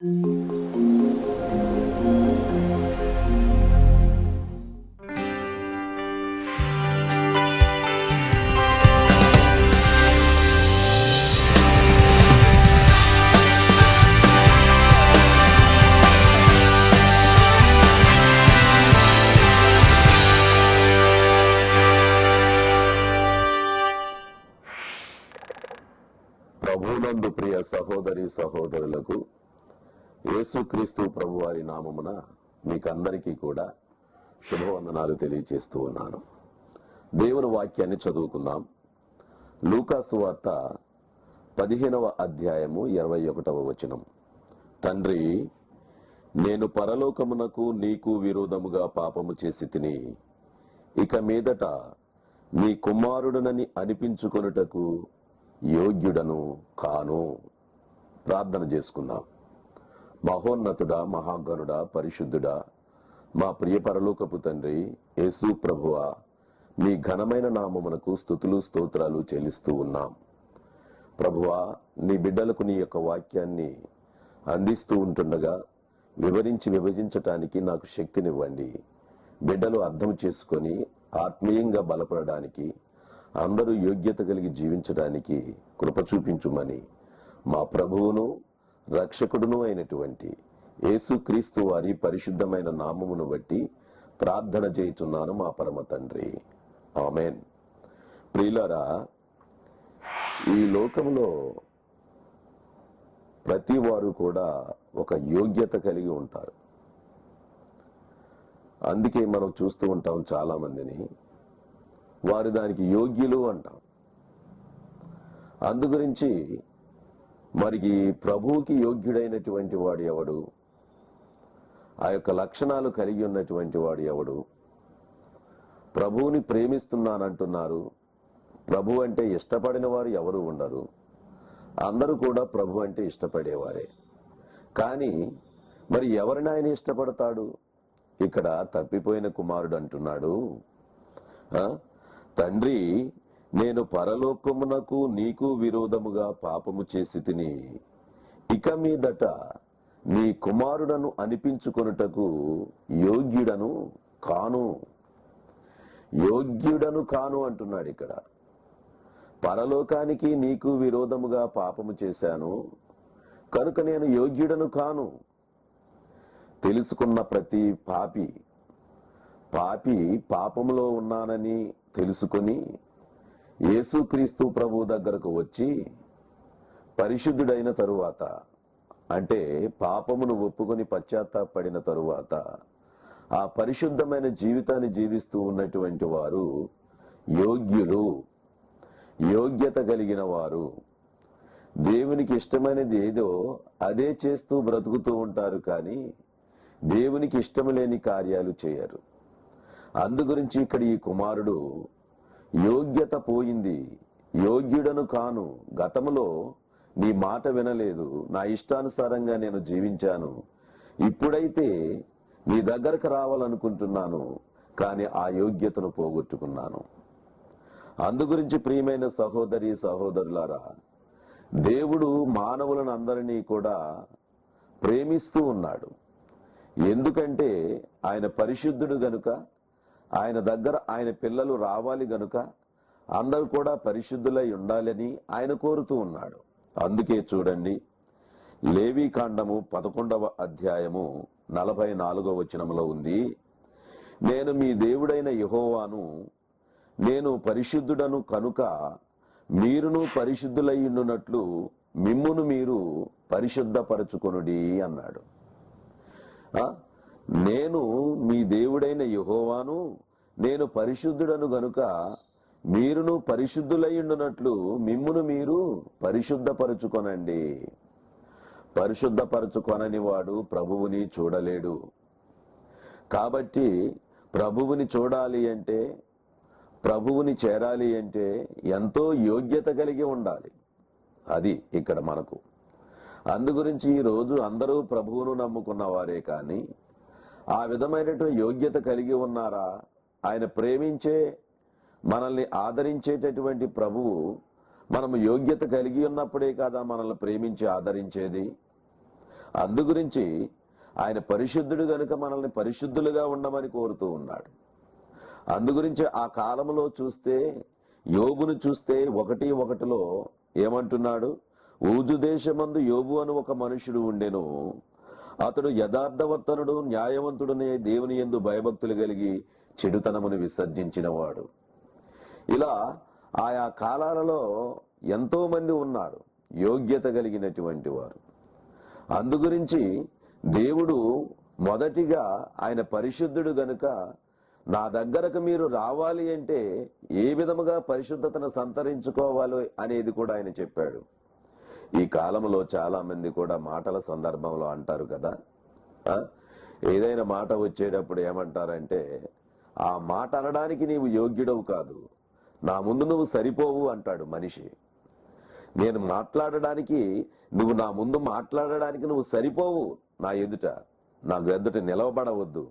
ప్రభువునందు ప్రియ సహోదరి సహోదరులకు యేసుక్రీస్తు ప్రభువారి నామమున మీకందరికీ కూడా శుభవందనాలు తెలియజేస్తూ ఉన్నాను. దేవుని వాక్యాన్ని చదువుకుందాం. లూకా సువార్త 15వ అధ్యాయము 21వ వచనం. తండ్రి, నేను పరలోకమునకు నీకు విరోధముగా పాపము చేసి తిని, ఇక మీదట నీ కుమారుడునని అనిపించుకొనుటకు యోగ్యుడను కాను. ప్రార్థన చేసుకుందాం. మహోన్నతుడా, మహాగణుడా, పరిశుద్ధుడా, మా ప్రియ పరలోకపు తండ్రి యేసు ప్రభువా, మీ ఘనమైన నామమునకు స్తుతులు స్తోత్రాలు చెల్లిస్తూ ఉన్నాం. ప్రభువా, నీ బిడ్డలకు నీ యొక్క వాక్యాన్ని అందిస్తూ ఉంటుండగా విభజించటానికి నాకు శక్తినివ్వండి. బిడ్డలు అర్థం చేసుకొని ఆత్మీయంగా బలపడడానికి, అందరూ యోగ్యత కలిగి జీవించడానికి కృప చూపించుమని మా ప్రభువును రక్షకుడును అయినటువంటి యేసుక్రీస్తు వారి పరిశుద్ధమైన నామమును బట్టి ప్రార్థన చేయుచున్నాను మా పరమ తండ్రి, ఆమేన్. ప్రియులారా, ఈ లోకంలో ప్రతి వారు కూడా ఒక యోగ్యత కలిగి ఉంటారు. అందుకే మనం చూస్తూ ఉంటాం, చాలా మందిని వారు దానికి యోగ్యులు అంటాం. అందుగురించి మరికి ప్రభువుకి యోగ్యుడైనటువంటి వాడు ఎవడు, ఆ యొక్క లక్షణాలు కలిగి ఉన్నటువంటి వాడు ఎవడు? ప్రభువుని ప్రేమిస్తున్నానంటున్నారు. ప్రభు అంటే ఇష్టపడిన వారు ఎవరు ఉండరు. అందరూ కూడా ప్రభు అంటే ఇష్టపడేవారే. కానీ మరి ఎవరిని ఆయన ఇష్టపడతాడు? ఇక్కడ తప్పిపోయిన కుమారుడు అంటున్నాడు, తండ్రి, నేను పరలోకమునకు నీకు విరోధముగా పాపము చేసి తిని, ఇక మీదట నీ కుమారుడను అనిపించుకొనుటకు యోగ్యుడను కాను. యోగ్యుడను కాను అంటున్నాడు ఇక్కడ. పరలోకానికి నీకు విరోధముగా పాపము చేశాను కనుక నేను యోగ్యుడను కాను. తెలుసుకున్న ప్రతి పాపి పాపములో ఉన్నానని తెలుసుకొని యేసుక్రీస్తు ప్రభు దగ్గరకు వచ్చి పరిశుద్ధుడైన తరువాత, అంటే పాపమును ఒప్పుకొని పశ్చాత్తాపడిన తరువాత ఆ పరిశుద్ధమైన జీవితాన్ని జీవిస్తూ ఉన్నటువంటి వారు యోగ్యులు, యోగ్యత కలిగిన వారు. దేవునికి ఇష్టమైనది ఏదో అదే చేస్తూ బ్రతుకుతూ ఉంటారు, కానీ దేవునికి ఇష్టం లేని కార్యాలు చేయరు. అందుగురించి ఇక్కడ ఈ కుమారుడు యోగ్యత పోయింది, యోగ్యుడను కాను. గతములో నీ మాట వినలేదు, నా ఇష్టానుసారంగా నేను జీవించాను. ఇప్పుడైతే నీ దగ్గరకు రావాలనుకుంటున్నాను, కానీ ఆ యోగ్యతను పోగొట్టుకున్నాను. అందుగురించి ప్రియమైన సహోదరి సహోదరులారా, దేవుడు మానవులను అందరినీ కూడా ప్రేమిస్తూ ఉన్నాడు. ఎందుకంటే ఆయన పరిశుద్ధుడు గనుక, ఆయన దగ్గర ఆయన పిల్లలు రావాలి గనుక అందరూ కూడా పరిశుద్ధులై ఉండాలని ఆయన కోరుతూ ఉన్నాడు. అందుకే చూడండి, లేవీకాండము 11వ అధ్యాయము 44వ వచనంలో ఉంది, నేను మీ దేవుడైన యెహోవాను, నేను పరిశుద్ధుడను కనుక మీరును పరిశుద్ధులై ఉండునట్లు మిమ్మును మీరు పరిశుద్ధపరచుకొనుడి అన్నాడు. నేను మీ దేవుడైన యెహోవాను, నేను పరిశుద్ధుడను గనుక మీరును పరిశుద్ధులయ్యుండునట్లు మిమ్మును మీరు పరిశుద్ధపరచుకొనండి. పరిశుద్ధపరచుకొనని వాడు ప్రభువుని చూడలేడు. కాబట్టి ప్రభువుని చూడాలి అంటే, ప్రభువుని చేరాలి అంటే ఎంతో యోగ్యత కలిగి ఉండాలి. అది ఇక్కడ మనకు. అందుగురించి ఈరోజు అందరూ ప్రభువును నమ్ముకున్న వారే, కానీ ఆ విధమైనటువంటి యోగ్యత కలిగి ఉన్నారా? ఆయన ప్రేమించే, మనల్ని ఆదరించేటటువంటి ప్రభువు మనము యోగ్యత కలిగి ఉన్నప్పుడే కదా మనల్ని ప్రేమించి ఆదరించేది. అందుగురించి ఆయన పరిశుద్ధుడు గనుక మనల్ని పరిశుద్ధులుగా ఉండమని కోరుతూ ఉన్నాడు. అందుగురించి ఆ కాలంలో చూస్తే, యోబును చూస్తే 1:1 ఏమంటున్నాడు? ఊజు దేశమందు యోబు అని ఒక మనుషుడు ఉండెను. అతడు యథార్థవర్తనుడు, న్యాయవంతుడునే, దేవుని యందు భయభక్తులు కలిగి చెడుతనమును విసర్జించినవాడు. ఇలా ఆయా కాలాలలో ఎంతో మంది ఉన్నారు యోగ్యత కలిగినటువంటి వారు. అందుగురించి దేవుడు మొదటిగా ఆయన పరిశుద్ధుడు గనుక నా దగ్గరకు మీరు రావాలి అంటే ఏ విధముగా పరిశుద్ధతను సంతరించుకోవాలి అనేది కూడా ఆయన చెప్పాడు. ఈ కాలంలో చాలా మంది కూడా మాటల సందర్భంలో అంటారు కదా, ఏదైనా మాట వచ్చేటప్పుడు ఏమంటారంటే, ఆ మాట అనడానికి నీవు యోగ్యుడవు కాదు, నా ముందు నువ్వు సరిపోవు అంటాడు మనిషి. నేను మాట్లాడడానికి, నువ్వు నా ముందు మాట్లాడడానికి నువ్వు సరిపోవు, నాకు ఎదుట నిలవబడవద్దు.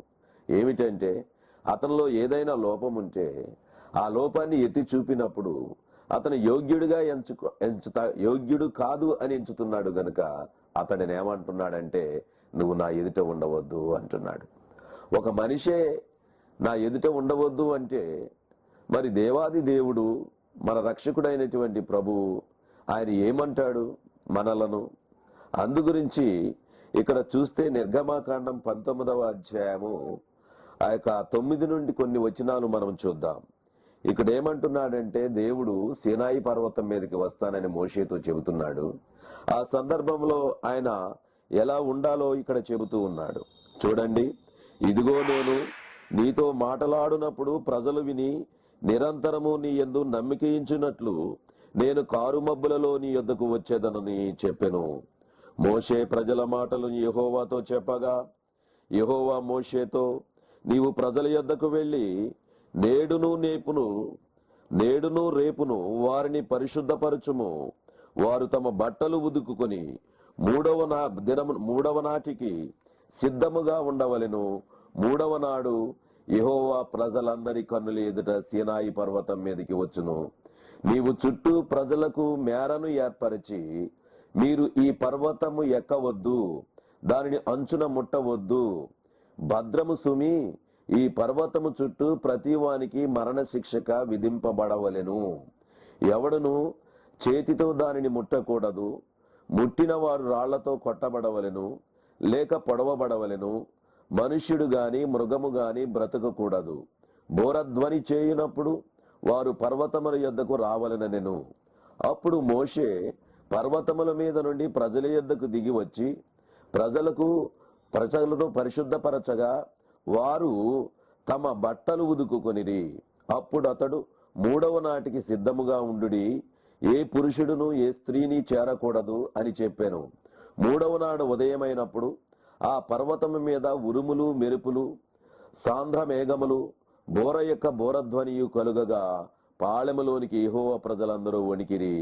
ఏమిటంటే అతనిలో ఏదైనా లోపం ఉంటే ఆ లోపాన్ని ఎత్తి చూపినప్పుడు అతను యోగ్యుడిగా యోగ్యుడు కాదు అని ఎంచుతున్నాడు గనుక అతడిని ఏమంటున్నాడంటే, నువ్వు నా ఎదుట ఉండవద్దు అంటున్నాడు. ఒక మనిషే నా ఎదుట ఉండవద్దు అంటే మరి దేవాది దేవుడు, మన రక్షకుడైనటువంటి ప్రభువు, ఆయన ఏమంటాడు మనలను? అందుగురించి ఇక్కడ చూస్తే నిర్గమాకాండం 19వ అధ్యాయము ఆ యొక్క 9 నుండి కొన్ని వచనాలు మనం చూద్దాం. ఇక్కడ ఏమంటున్నాడంటే, దేవుడు సీనాయి పర్వతం మీదకి వస్తానని మోషేతో చెబుతున్నాడు. ఆ సందర్భంలో ఆయన ఎలా ఉండాలో ఇక్కడ చెబుతూ ఉన్నాడు. చూడండి, ఇదిగో నేను నీతో మాటలాడునప్పుడు ప్రజలు విని నిరంతరము నీ యందు నమ్మికయించున్నట్లు నేను కారుమబ్బులలో నీ యొద్దకు వచ్చేదనని చెప్పెను. మోషే ప్రజల మాటలు యెహోవాతో చెప్పగా, యెహోవా మోషేతో, నీవు ప్రజల యొద్దకు వెళ్ళి నేడును రేపును వారిని పరిశుద్ధపరచుము. వారు తమ బట్టలు ఉదుకుకొని మూడవ నాటికి సిద్ధముగా ఉండవలెను. 3వ నాడు యెహోవా ప్రజలందరి కన్నుల ఎదుట సీనాయి పర్వతం మీదకి వచ్చును. నీవు చుట్టూ ప్రజలకు మేరను ఏర్పరిచి, మీరు ఈ పర్వతము ఎక్కవద్దు, దానిని అంచున ముట్టవద్దు. భద్రము సుమి, ఈ పర్వతము చుట్టూ ప్రతివానికి మరణ శిక్షక విధింపబడవలెను. ఎవడును చేతితో దానిని ముట్టకూడదు. ముట్టిన వారు రాళ్లతో కొట్టబడవలెను, లేక పొడవబడవలెను. మనుష్యుడు గాని మృగము గాని బ్రతకకూడదు. బోరధ్వని చేయునప్పుడు వారు పర్వతముల యొద్దకు రావలెనెను. అప్పుడు మోషే పర్వతముల మీద నుండి ప్రజల యొద్దకు దిగి వచ్చి ప్రజలను పరిశుద్ధపరచగా వారు తమ బట్టలు ఉదుకుకొనిరి. అప్పుడు అతడు 3వ నాటికి సిద్ధముగా ఉండుడి, ఏ పురుషుడును ఏ స్త్రీని చేరకూడదు అని చెప్పాను. 3వ నాడు ఉదయమైనప్పుడు ఆ పర్వతము మీద ఉరుములు, మెరుపులు, సాంద్ర మేఘములు, బోర యొక్క బోరధ్వనియు కలుగగా పాళెములోనికి యెహోవా ప్రజలందరూ వణికిరి.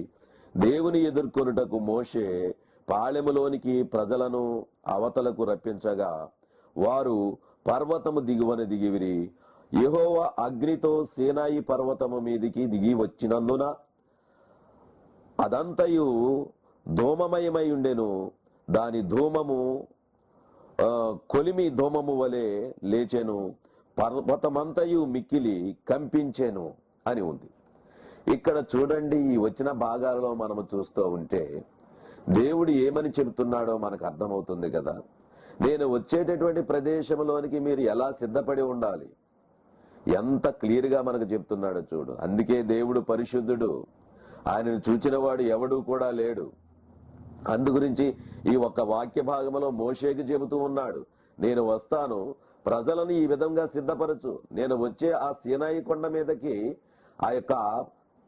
దేవుని ఎదుర్కొనుటకు మోషే పాళెములోనికి ప్రజలను అవతలకు రప్పించగా వారు పర్వతము దిగువన దిగివిరి. యెహోవా అగ్నితో సీనాయి పర్వతము మీదికి దిగి వచ్చినందున అదంతయు ధూమమయమై ఉండెను. దాని ధూమము కొలిమి ధూమము వలె లేచెను. పర్వతమంతయు మిక్కిలి కంపించెను అని ఉంది. ఇక్కడ చూడండి, ఈ వచ్చిన భాగాలలో మనము చూస్తూ ఉంటే దేవుడు ఏమని చెబుతున్నాడో మనకు అర్థమవుతుంది కదా. నేను వచ్చేటటువంటి ప్రదేశంలోనికి మీరు ఎలా సిద్ధపడి ఉండాలి, ఎంత క్లియర్గా మనకు చెప్తున్నాడో చూడు. అందుకే దేవుడు పరిశుద్ధుడు, ఆయనను చూచిన వాడు ఎవడు కూడా లేడు. అందుగురించి ఈ ఒక్క వాక్య భాగంలో మోషేకి చెబుతూ ఉన్నాడు, నేను వస్తాను, ప్రజలను ఈ విధంగా సిద్ధపరచు. నేను వచ్చే ఆ సీనాయి కొండ మీదకి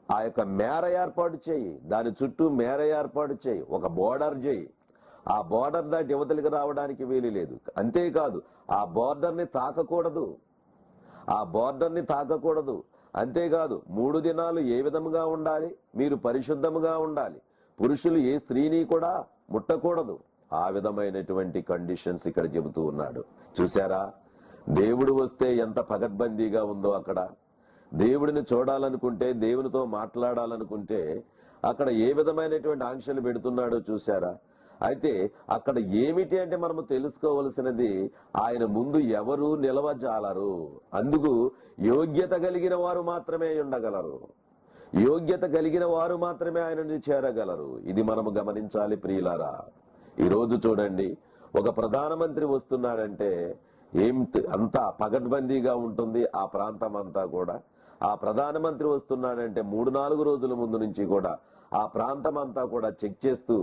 ఆ యొక్క మేర ఏర్పాటు చేయి, దాని చుట్టూ మేర ఏర్పాటు చేయి, ఒక బోర్డర్ చేయి. ఆ బోర్డర్ దాటి యువతలికి రావడానికి వీలు లేదు. అంతేకాదు, ఆ బోర్డర్ని తాకకూడదు. అంతేకాదు, 3 దినాలు ఏ విధముగా ఉండాలి, మీరు పరిశుద్ధముగా ఉండాలి. పురుషులు ఏ స్త్రీని కూడా ముట్టకూడదు. ఆ విధమైనటువంటి కండిషన్స్ ఇక్కడ చెబుతూ ఉన్నాడు. చూసారా, దేవుడు వస్తే ఎంత పకడ్బందీగా ఉందో అక్కడ. దేవుడిని చూడాలనుకుంటే, దేవునితో మాట్లాడాలనుకుంటే అక్కడ ఏ విధమైనటువంటి ఆంక్షలు పెడుతున్నాడో చూసారా. అయితే అక్కడ ఏమిటి అంటే మనము తెలుసుకోవలసినది, ఆయన ముందు ఎవరు నిలవజాలరు. అందుకు యోగ్యత కలిగిన వారు మాత్రమే ఉండగలరు. యోగ్యత కలిగిన వారు మాత్రమే ఆయనని చేరగలరు. ఇది మనము గమనించాలి ప్రియులారా. ఈరోజు చూడండి, ఒక ప్రధానమంత్రి వస్తున్నాడంటే అంతా పగడ్బందీగా ఉంటుంది ఆ ప్రాంతం అంతా కూడా. ఆ ప్రధానమంత్రి వస్తున్నాడంటే 3-4 రోజుల ముందు నుంచి కూడా ఆ ప్రాంతం అంతా కూడా చెక్ చేస్తూ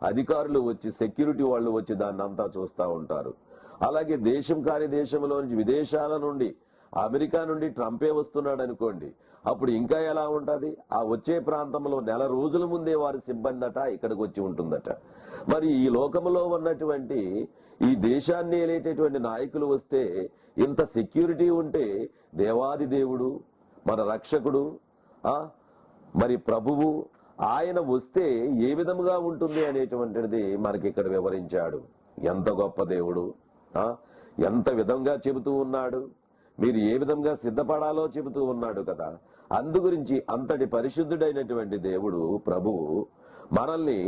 అధికారులు వచ్చి, సెక్యూరిటీ వాళ్ళు వచ్చి దాన్ని అంతా చూస్తూ ఉంటారు. అలాగే దేశం కాని దేశంలో నుంచి, విదేశాల నుండి, అమెరికా నుండి ట్రంపే వస్తున్నాడు అనుకోండి, అప్పుడు ఇంకా ఎలా ఉంటది? ఆ వచ్చే ప్రాంతంలో నెల రోజుల ముందే వారి సిబ్బంది ఇక్కడికి వచ్చి ఉంటుందట. మరి ఈ లోకంలో ఉన్నటువంటి ఈ దేశాన్ని ఏలేటటువంటి నాయకులు వస్తే ఇంత సెక్యూరిటీ ఉంటే, దేవాది దేవుడు, మన రక్షకుడు, మరి ప్రభువు, ఆయన వస్తే ఏ విధముగా ఉంటుంది అనేటువంటిది మనకి ఇక్కడ వివరించాడు. ఎంత గొప్ప దేవుడు, ఎంత విధంగా చెబుతూ ఉన్నాడు, మీరు ఏ విధంగా సిద్ధపడాలో చెబుతూ ఉన్నాడు కదా. అందుగురించి అంతటి పరిశుద్ధుడైనటువంటి దేవుడు ప్రభువు మనల్ని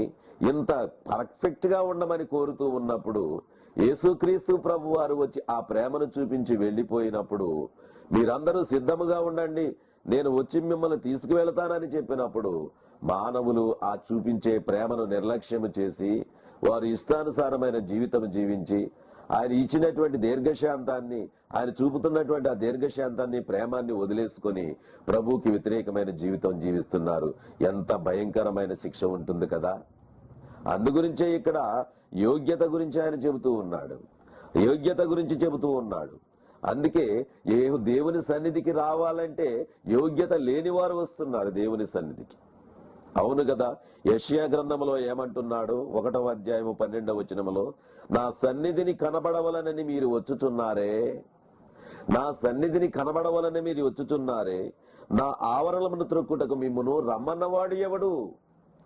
ఇంత పర్ఫెక్ట్ గా ఉండమని కోరుతూ ఉన్నప్పుడు, యేసుక్రీస్తు ప్రభు వారు వచ్చి ఆ ప్రేమను చూపించి వెళ్ళిపోయినప్పుడు, మీరందరూ సిద్ధముగా ఉండండి, నేను వచ్చి మిమ్మల్ని తీసుకువెళతానని చెప్పినప్పుడు, మానవులు ఆ చూపించే ప్రేమను నిర్లక్ష్యము చేసి వారు ఇష్టానుసారమైన జీవితం జీవించి, ఆయన ఇచ్చినటువంటి దీర్ఘశాంతాన్ని, ఆయన చూపుతున్నటువంటి ఆ దీర్ఘశాంతాన్ని, ప్రేమాన్ని వదిలేసుకొని ప్రభువుకి వ్యతిరేకమైన జీవితం జీవిస్తున్నారు. ఎంత భయంకరమైన శిక్ష ఉంటుంది కదా. అందుగురించే ఇక్కడ యోగ్యత గురించి ఆయన చెబుతూ ఉన్నాడు, యోగ్యత గురించి చెబుతూ ఉన్నాడు. అందుకే దేవుని సన్నిధికి రావాలంటే యోగ్యత లేని వారు వస్తున్నారు దేవుని సన్నిధికి. అవును కదా. యెషయా గ్రంథంలో ఏమంటున్నాడు? 1వ అధ్యాయము 12వ వచనములో, నా సన్నిధిని కనబడవలనని మీరు వచ్చుచున్నారే, నా సన్నిధిని కనబడవలని మీరు వచ్చుచున్నారే, నా ఆవరణమును త్రొక్కుటకు మిమ్మును రమ్మన్నవాడు ఎవడు?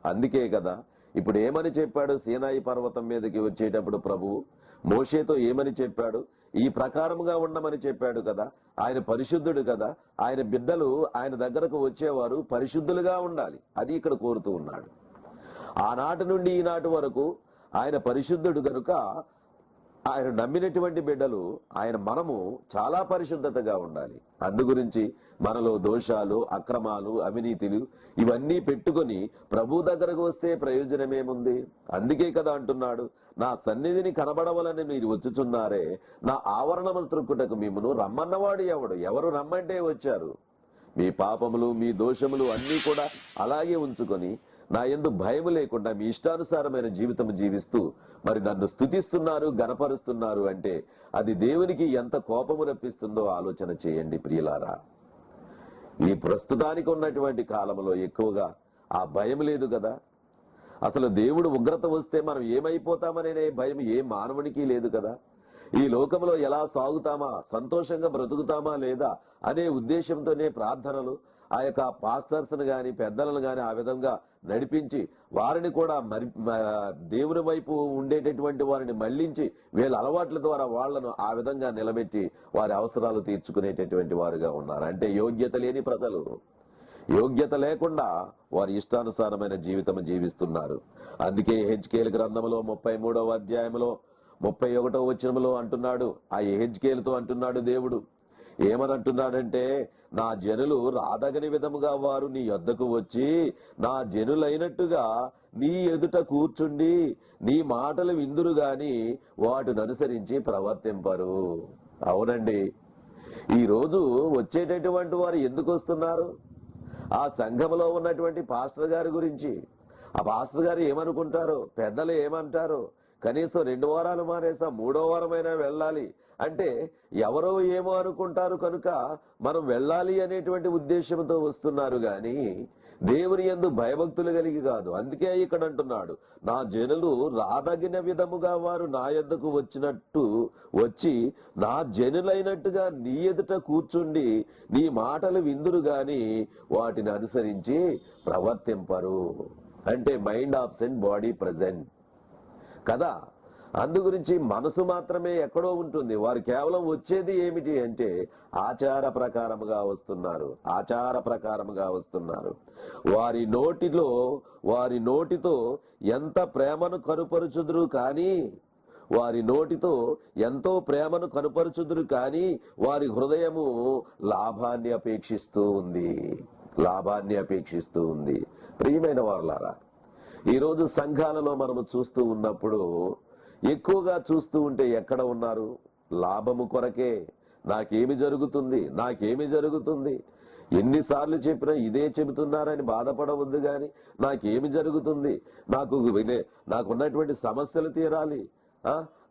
అందుకే కదా ఇప్పుడు ఏమని చెప్పాడు? సీనాయి పర్వతం మీదకి వచ్చేటప్పుడు ప్రభువు మోషేతో ఏమని చెప్పాడు? ఈ ప్రకారముగా ఉండమని చెప్పాడు కదా. ఆయన పరిశుద్ధుడు కదా. ఆయన బిడ్డలు ఆయన దగ్గరకు వచ్చేవారు పరిశుద్ధులుగా ఉండాలి. అది ఇక్కడ కోరుతూ ఉన్నాడు. ఆనాటి నుండి ఈనాటి వరకు ఆయన పరిశుద్ధుడు కనుక ఆయన నమ్మినటువంటి బిడ్డలు, మనము చాలా పరిశుద్ధతగా ఉండాలి. అందుగురించి మనలో దోషాలు, అక్రమాలు, అవినీతిలు ఇవన్నీ పెట్టుకొని ప్రభు దగ్గరకు వస్తే ప్రయోజనమేముంది? అందుకే కదా అంటున్నాడు, నా సన్నిధిని కనబడవలని మీరు వచ్చుచున్నారే, నా ఆవరణములు త్రొక్కుటకు మిమ్మును రమ్మన్నవాడు ఎవడు? ఎవరు రమ్మంటే వచ్చారు? మీ పాపములు, మీ దోషములు అన్నీ కూడా అలాగే ఉంచుకొని నా యందు భయము లేకుండా మీ ఇష్టానుసారమైన జీవితం జీవిస్తూ మరి నన్ను స్తుతిస్తున్నారు, గణపరుస్తున్నారు అంటే అది దేవునికి ఎంత కోపము రప్పిస్తుందో ఆలోచన చేయండి ప్రియులారా. ఈ ప్రస్తుతానికి ఉన్నటువంటి కాలంలో ఎక్కువగా ఆ భయం లేదు కదా. అసలు దేవుడు ఉగ్రత వస్తే మనం ఏమైపోతామనే భయం ఏ మానవునికి లేదు కదా. ఈ లోకంలో ఎలా సాగుతామా, సంతోషంగా బ్రతుకుతామా లేదా అనే ఉద్దేశంతోనే ప్రార్థనలు, ఆ యొక్క పాస్టర్స్ను గాని, పెద్దలను గాని ఆ విధంగా నడిపించి వారిని కూడా దేవుని వైపు ఉండేటటువంటి వారిని మళ్లించి వీళ్ళ అలవాట్ల ద్వారా వాళ్లను ఆ విధంగా నిలబెట్టి వారి అవసరాలు తీర్చుకునేటటువంటి వారుగా ఉన్నారు. అంటే యోగ్యత లేని ప్రజలు, యోగ్యత లేకుండా వారి ఇష్టానుసారమైన జీవితం జీవిస్తున్నారు. అందుకే యెహెజ్కేలు గ్రంథంలో 33వ అధ్యాయంలో 31వ వచనంలో అంటున్నాడు, ఆ యెహెజ్కేలుతో అంటున్నాడు దేవుడు ఏమని అంటున్నాడంటే, నా జనులు రాదగని విధముగా వారు నీ యొద్దకు వచ్చి నా జనులైనట్టుగా నీ ఎదుట కూర్చుండి నీ మాటలు విందురు గాని వాటిని అనుసరించి ప్రవర్తింపరు. అవునండి, ఈ రోజు వచ్చేటటువంటి వారు ఎందుకు వస్తున్నారు? ఆ సంఘంలో ఉన్నటువంటి పాస్టర్ గారి గురించి, ఆ పాస్టర్ గారు ఏమనుకుంటారో, పెద్దలు ఏమంటారో, కనీసం 2 వారాలు మానేసా 3వ వారమైనా వెళ్ళాలి అంటే ఎవరో ఏమో అనుకుంటారు కనుక మనం వెళ్ళాలి అనేటువంటి ఉద్దేశంతో వస్తున్నారు గాని దేవుని యందు భయభక్తులు కలిగి కాదు. అందుకే ఇక్కడ అంటున్నాడు, నా జనులు రాదగిన విధముగా వారు నా యొద్దకు వచ్చి నా జనులైనట్టుగా నీ ఎదుట కూర్చుండి నీ మాటలు విందురు గాని వాటిని అనుసరించి ప్రవర్తింపరు. అంటే మైండ్ ఆబ్సెంట్, బాడీ ప్రజెంట్ కదా. అందుగురించి మనసు మాత్రమే ఎక్కడో ఉంటుంది. వారు కేవలం వచ్చేది ఏమిటి అంటే ఆచార ప్రకారముగా వస్తున్నారు, ఆచార ప్రకారముగా వస్తున్నారు. వారి నోటితో ఎంత ప్రేమను కనుపరుచుదురు కానీ వారి నోటితో ఎంతో ప్రేమను కనుపరుచుదురు కానీ వారి హృదయము లాభాన్ని అపేక్షిస్తూ ఉంది, లాభాన్ని అపేక్షిస్తూ ఉంది. ప్రియమైన వారలారా, ఈరోజు సంఘాలలో మనము చూస్తూ ఉన్నప్పుడు ఎక్కువగా చూస్తూ ఉంటే ఎక్కడ ఉన్నారు? లాభము కొరకే. నాకేమి జరుగుతుంది, ఎన్నిసార్లు చెప్పినా ఇదే చెబుతున్నారని బాధపడవద్దు గాని నాకేమి జరుగుతుంది, నాకున్నటువంటి సమస్యలు తీరాలి,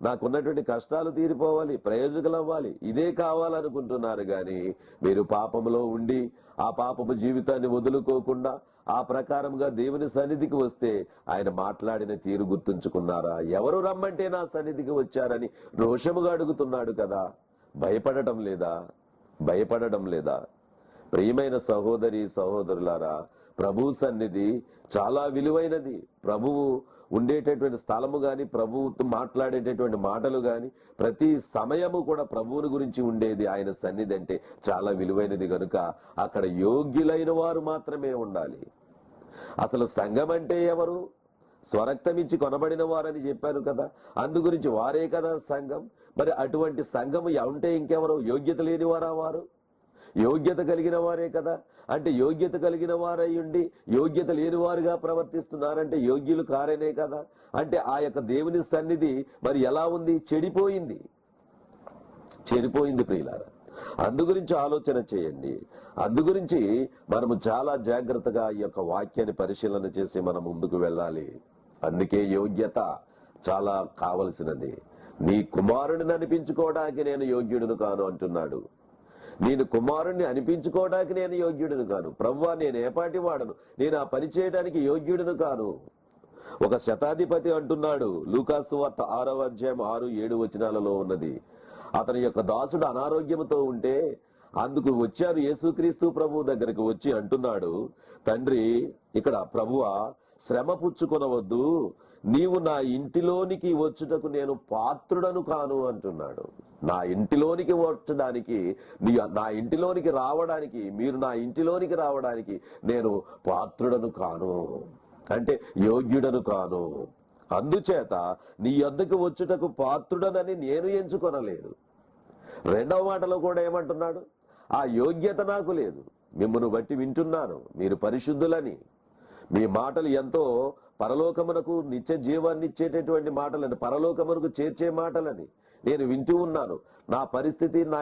నాకున్నటువంటి కష్టాలు తీరిపోవాలి, ప్రయోజకులు అవ్వాలి, ఇదే కావాలనుకుంటున్నారు గాని మీరు పాపములో ఉండి ఆ పాపము జీవితాన్ని వదులుకోకుండా ఆ ప్రకారంగా దేవుని సన్నిధికి వస్తే ఆయన మాట్లాడిన తీరు గుర్తుంచుకున్నారా? ఎవరు రమ్మంటే నా సన్నిధికి వచ్చారని రోషముగా అడుగుతున్నాడు కదా. భయపడడం లేదా? ప్రియమైన సహోదరి సహోదరులారా, ప్రభు సన్నిధి చాలా విలువైనది. ప్రభువు ఉండేటటువంటి స్థలము గాని, ప్రభువుతో మాట్లాడేటటువంటి మాటలు గాని, ప్రతి సమయము కూడా ప్రభువుని గురించి ఉండేది. ఆయన సన్నిధి అంటే చాలా విలువైనది గనుక అక్కడ యోగ్యులైన వారు మాత్రమే ఉండాలి. అసలు సంఘం అంటే ఎవరు? స్వరక్తమిచ్చి కొనబడిన వారని చెప్పాను కదా, అందు గురించి వారే కదా సంఘం. మరి అటువంటి సంఘము ఉంటే ఇంకెవరు? యోగ్యత లేని వారా వారు? యోగ్యత కలిగిన వారే కదా. అంటే యోగ్యత కలిగిన వారై ఉండి యోగ్యత లేని వారుగా ప్రవర్తిస్తున్నారంటే యోగ్యులు కారనే కదా. అంటే ఆ యొక్క దేవుని సన్నిధి మరి ఎలా ఉంది? చెడిపోయింది ప్రియులారా. అందుగురించి ఆలోచన చేయండి. అందుగురించి మనము చాలా జాగ్రత్తగా ఈ యొక్క వాక్యాన్ని పరిశీలన చేసి మనం ముందుకు వెళ్ళాలి. అందుకే యోగ్యత చాలా కావలసినది. నీ కుమారుడిని అనిపించుకోవడానికి నేను యోగ్యుడును కాను అంటున్నాడు. నేను కుమారుణ్ణి అనిపించుకోవడానికి నేను యోగ్యుడును కాను. ప్రభువా, నేను ఏపాటి వాడను, నేను ఆ పని చేయడానికి యోగ్యుడును కాను. ఒక శతాధిపతి అంటున్నాడు, లూకాసు వార్త 6వ అధ్యాయం 6-7 వచనాలలో ఉన్నది. అతని యొక్క దాసుడు అనారోగ్యంతో ఉంటే అందుకు వచ్చారు యేసుక్రీస్తు ప్రభు దగ్గరికి వచ్చి అంటున్నాడు, తండ్రి, ఇక్కడ ప్రభువా, శ్రమ పుచ్చుకొనవద్దు, నీవు నా ఇంటిలోనికి వచ్చుటకు నేను పాత్రుడను కాను అంటున్నాడు. నా ఇంటిలోనికి వచ్చడానికి, నా ఇంటిలోనికి రావడానికి, మీరు నా ఇంటిలోనికి రావడానికి నేను పాత్రుడను కాను, అంటే యోగ్యుడను కాను. అందుచేత నీ యొద్దకు వచ్చుటకు పాత్రుడనని నేను ఎంచుకొనలేదు. రెండవ మాటలో కూడా ఏమంటున్నాడు? ఆ యోగ్యత నాకు లేదు. మిమ్మల్ని బట్టి వింటున్నాను, మీరు పరిశుద్ధులని, మీ మాటలు ఎంతో పరలోకమునకు నిత్య జీవాన్ని ఇచ్చేటటువంటి మాటలని, పరలోకమునకు చేర్చే మాటలని నేను వింటూ ఉన్నాను. నా పరిస్థితి, నా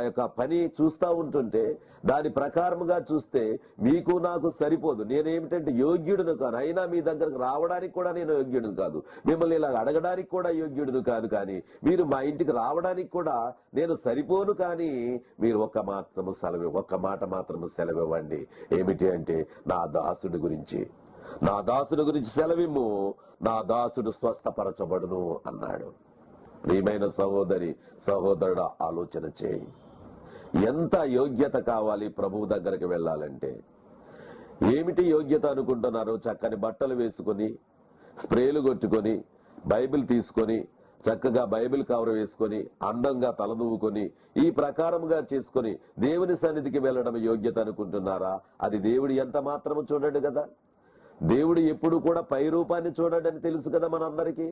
యొక్క పని చూస్తూ ఉంటుంటే దాని ప్రకారముగా చూస్తే మీకు నాకు సరిపోదు. నేనేమిటంటే యోగ్యుడును కాను. అయినా మీ దగ్గరకు రావడానికి కూడా నేను యోగ్యుడును కాదు, మిమ్మల్ని ఇలా అడగడానికి కూడా యోగ్యుడును కాదు. కానీ మీరు మా ఇంటికి రావడానికి కూడా నేను సరిపోను. కానీ మీరు ఒక్క మాట మాత్రము సెలవివ్వండి. ఏమిటి అంటే, నా దాసుడి గురించి సెలవిమ్ము, నా దాసుడు స్వస్థపరచబడును అన్నాడు. ప్రియమైన సహోదరి సహోదరుడు, ఆలోచన చేయి. ఎంత యోగ్యత కావాలి ప్రభువు దగ్గరికి వెళ్ళాలంటే? ఏమిటి యోగ్యత అనుకుంటున్నారు? చక్కని బట్టలు వేసుకొని, స్ప్రేలు కొట్టుకొని, బైబిల్ తీసుకొని, చక్కగా బైబిల్ కవర్ వేసుకొని, అందంగా తలదూవుకొని, ఈ ప్రకారముగా చేసుకొని దేవుని సన్నిధికి వెళ్ళడం యోగ్యత అనుకుంటున్నారా? అది దేవుడు ఎంత మాత్రము చూడడు కదా. దేవుడు ఎప్పుడు కూడా పై రూపాన్ని చూడడని తెలుసు కదా మనందరికీ.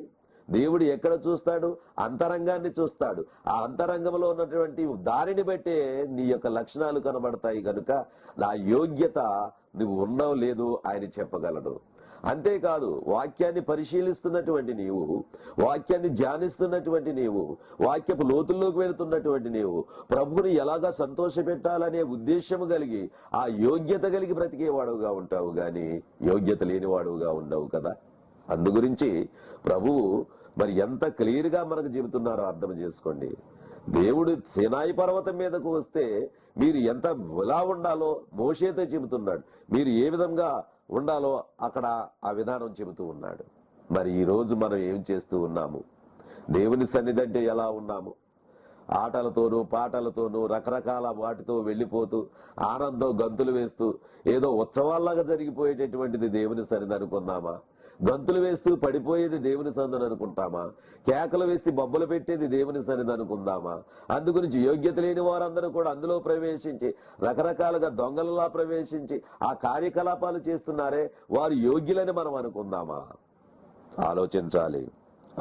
దేవుడు ఎక్కడ చూస్తాడు? అంతరంగాన్ని చూస్తాడు. ఆ అంతరంగంలో ఉన్నటువంటి దారిని బట్టే నీ యొక్క లక్షణాలు కనబడతాయి. కనుక నా యోగ్యత నువ్వు ఉన్నావు లేదు ఆయన చెప్పగలడు. అంతేకాదు, వాక్యాన్ని పరిశీలిస్తున్నటువంటి నీవు, వాక్యాన్ని ధ్యానిస్తున్నటువంటి నీవు, వాక్యపు లోతుల్లోకి వెళుతున్నటువంటి నీవు, ప్రభువుని ఎలాగా సంతోషపెట్టాలనే ఉద్దేశము కలిగి ఆ యోగ్యత కలిగి బ్రతికేవాడుగా ఉంటావు గాని యోగ్యత లేనివాడుగా ఉండవు కదా. అందుగురించి ప్రభువు మరి ఎంత క్లియర్గా మనకు చెబుతున్నారో అర్థం చేసుకోండి. దేవుడు సీనాయి పర్వతం మీదకు వస్తే మీరు ఎలా ఉండాలో మోషేతో చెబుతున్నాడు. మీరు ఏ విధంగా ఉండాలో అక్కడ ఆ విధానం చెబుతూ ఉన్నాడు. మరి ఈ రోజు మనం ఏం చేస్తూ ఉన్నాము? దేవుని సన్నిధి అంటే ఎలా ఉన్నాము? ఆటలతోనూ పాటలతోనూ రకరకాల వాటితో వెళ్ళిపోతూ ఆనందం గంతులు వేస్తూ ఏదో ఉత్సవాల్లాగా జరిగిపోయేటటువంటిది దేవుని సన్నిధి అనుకున్నామా? గంతులు వేస్తూ పడిపోయేది దేవుని సన్నిధి అనుకుంటామా? కేకలు వేసి బొబ్బలు పెట్టేది దేవుని సన్నిధి అనుకుందామా? అందుగురించి యోగ్యత లేని వారందరూ కూడా అందులో ప్రవేశించి రకరకాలుగా దొంగలలా ప్రవేశించి ఆ కార్యకలాపాలు చేస్తున్నారే, వారు యోగ్యులని మనం అనుకుందామా? ఆలోచించాలి.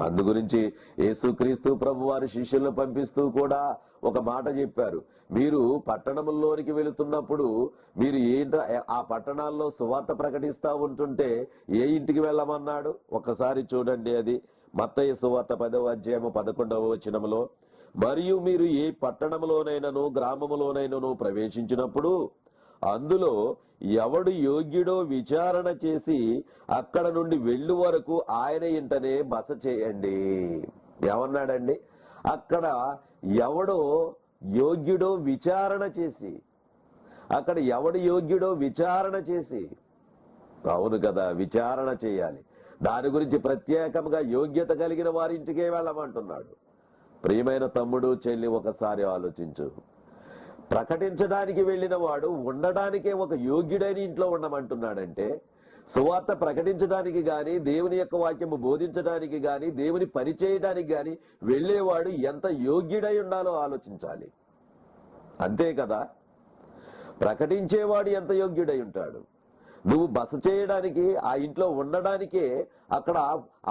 అందుగురించి యేసుక్రీస్తు ప్రభు వారి శిష్యులను పంపిస్తూ కూడా ఒక మాట చెప్పారు. మీరు పట్టణంలోనికి వెళుతున్నప్పుడు మీరు ఆ పట్టణాల్లో సువార్త ప్రకటిస్తా ఉంటుంటే ఏ ఇంటికి వెళ్ళమన్నాడు? ఒక్కసారి చూడండి. అది మత్తయి సువార్త 10వ అధ్యాయము 11వ వచనములో, మరియు మీరు ఏ పట్టణంలోనైనను గ్రామములోనైనను ప్రవేశించినప్పుడు అందులో ఎవడు యోగ్యుడో విచారణ చేసి అక్కడ నుండి వెళ్ళు వరకు ఆయన ఇంటనే బస చేయండి. ఏమన్నాడండి? అక్కడ ఎవడో యోగ్యుడో విచారణ చేసి, అక్కడ ఎవడు యోగ్యుడో విచారణ చేసి. అవును కదా, విచారణ చేయాలి. దాని గురించి ప్రత్యేకంగా యోగ్యత కలిగిన వారింటికే వెళ్ళమంటున్నాడు. ప్రియమైన తమ్ముడు, చెల్లి, ఒకసారి ఆలోచించు. ప్రకటించడానికి వెళ్ళిన వాడు ఉండడానికే ఒక యోగ్యుడైన ఇంట్లో ఉండమంటున్నాడంటే, సువార్త ప్రకటించడానికి గాని, దేవుని యొక్క వాక్యము బోధించడానికి గాని, దేవుని పని చేయడానికి గాని వెళ్ళేవాడు ఎంత యోగ్యుడై ఉండాలో ఆలోచించాలి. అంతే కదా? ప్రకటించేవాడు ఎంత యోగ్యుడై ఉంటాడు? నువ్వు బస చేయడానికి, ఆ ఇంట్లో ఉండడానికే అక్కడ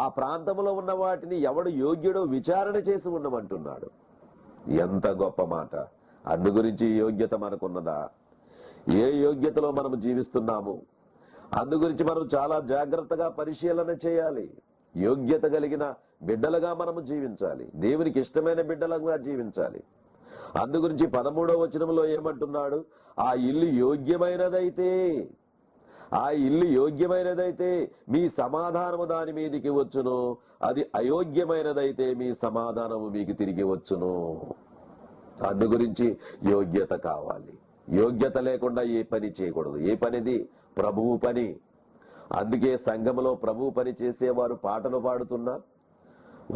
ఆ ప్రాంతంలో ఉన్న వాటిని ఎవడు యోగ్యుడో విచారణ చేసి ఉండమంటున్నాడు. ఎంత గొప్ప మాట! అందుగురించి యోగ్యత మనకున్నదా? ఏ యోగ్యతలో మనం జీవిస్తున్నాము? అందుగురించి మనం చాలా జాగ్రత్తగా పరిశీలన చేయాలి. యోగ్యత కలిగిన బిడ్డలుగా మనము జీవించాలి. దేవునికి ఇష్టమైన బిడ్డలుగా జీవించాలి. అందుగురించి 13వ వచనంలో ఏమంటున్నాడు? ఆ ఇల్లు యోగ్యమైనదైతే, ఆ ఇల్లు యోగ్యమైనదైతే మీ సమాధానము దాని మీదికి వచ్చును, అది అయోగ్యమైనదైతే మీ సమాధానము మీకు తిరిగి వచ్చును. అందుగురించి యోగ్యత కావాలి. యోగ్యత లేకుండా ఏ పని చేయకూడదు. ఏ పనిది? ప్రభువు పని. అందుకే సంఘంలో ప్రభువు పని చేసేవారు పాటలు పాడుతున్నా,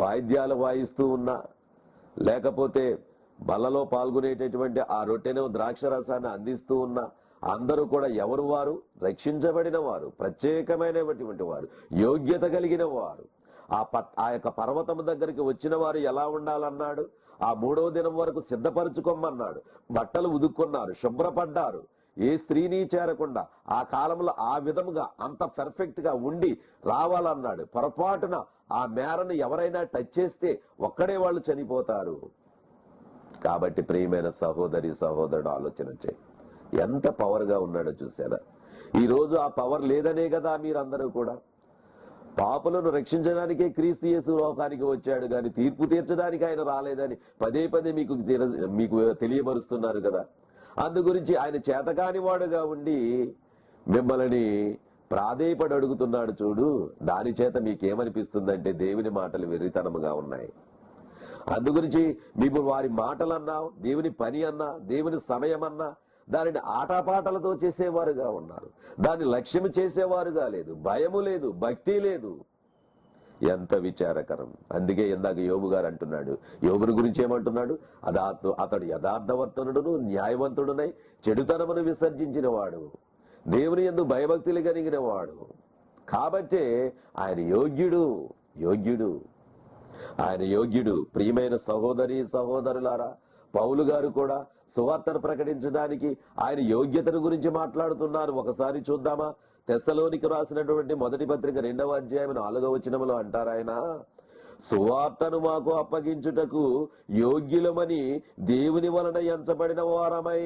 వాయిద్యాలు వాయిస్తూ ఉన్నా, లేకపోతే బలలో పాల్గొనేటటువంటి ఆ రొట్టెను ద్రాక్షరసాన్ని అందిస్తూ ఉన్నా, అందరూ కూడా ఎవరు? వారు రక్షించబడిన వారు, ప్రత్యేకమైనటువంటి వారు, యోగ్యత కలిగిన వారు. ఆ యొక్క పర్వతము దగ్గరికి వచ్చిన వారు ఎలా ఉండాలన్నాడు? ఆ 3వ దినం వరకు సిద్ధపరచుకోమన్నాడు. బట్టలు ఉదుక్కున్నారు, శుభ్రపడ్డారు, ఏ స్త్రీని చేరకుండా ఆ కాలంలో ఆ విధముగా అంత పర్ఫెక్ట్ గా ఉండి రావాలన్నాడు. పొరపాటున ఆ మేరను ఎవరైనా టచ్ చేస్తే ఒక్కడే వాళ్ళు చనిపోతారు. కాబట్టి ప్రియమైన సహోదరి, సహోదరుడు, ఆలోచన చేయి. ఎంత పవర్ గా ఉన్నాడో చూసారా? ఈ రోజు ఆ పవర్ లేదనే కదా మీరందరూ కూడా పాపులను రక్షించడానికే క్రీస్తు యేసు లోకానికి వచ్చాడు కానీ తీర్పు తీర్చడానికి ఆయన రాలేదని పదే పదే మీకు తెలియబరుస్తున్నారు కదా. అందు గురించి ఆయన చేతకాని వాడుగా ఉండి మిమ్మల్ని ప్రాధేయపడి అడుగుతున్నాడు చూడు. దాని చేత మీకేమనిపిస్తుందంటే దేవుని మాటలు వెర్రితనముగా ఉన్నాయి. అందుగురించి మీకు వారి మాటలన్నా, దేవుని పని అన్నా, దేవుని సమయం అన్నా దానిని ఆటపాటలతో చేసేవారుగా ఉన్నారు. దాన్ని లక్ష్యం చేసేవారుగా లేదు. భయము లేదు, భక్తి లేదు. ఎంత విచారకరం! అందుకే ఇందాక యోబు గారు అంటున్నాడు, యోబుని గురించి ఏమంటున్నాడు? అతడు యథార్థవర్తనుడును న్యాయవంతుడునై చెడుతనమును విసర్జించిన వాడు, దేవుని యందు భయభక్తులు కలిగిన వాడు. కాబట్టే ఆయన యోగ్యుడు, యోగ్యుడు, ఆయన యోగ్యుడు. ప్రియమైన సహోదరి, సహోదరులారా, పౌలు గారు కూడా సువార్తను ప్రకటించడానికి ఆయన యోగ్యతను గురించి మాట్లాడుతున్నారు. ఒకసారి చూద్దామా? తెస్సలోనికి రాసినటువంటి మొదటి పత్రిక 2వ అధ్యాయం 4వ వచనములో అంటారు ఆయన, సువార్తను మాకు అప్పగించుటకు యోగ్యులమని దేవుని వలన ఎంచబడిన వారమై.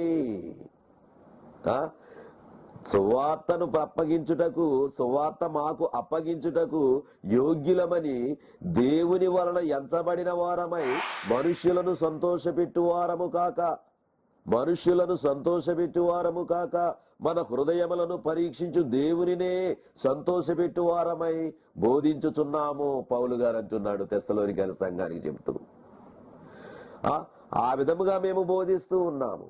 సువార్తను అప్పగించుటకు, సువార్త మాకు అప్పగించుటకు యోగ్యులమని దేవుని వలన ఎంచబడిన వారమై మనుష్యులను సంతోషపెట్టువారము కాక, మనుష్యులను సంతోషపెట్టువారము కాక మన హృదయములను పరీక్షించు దేవునినే సంతోషపెట్టువారమై బోధించుచున్నాము. పౌలు గారు అంటున్నాడు తెస్సలోనికైన సంఘానికి చెబుతూ. ఆ విధముగా మేము బోధిస్తూ ఉన్నాము.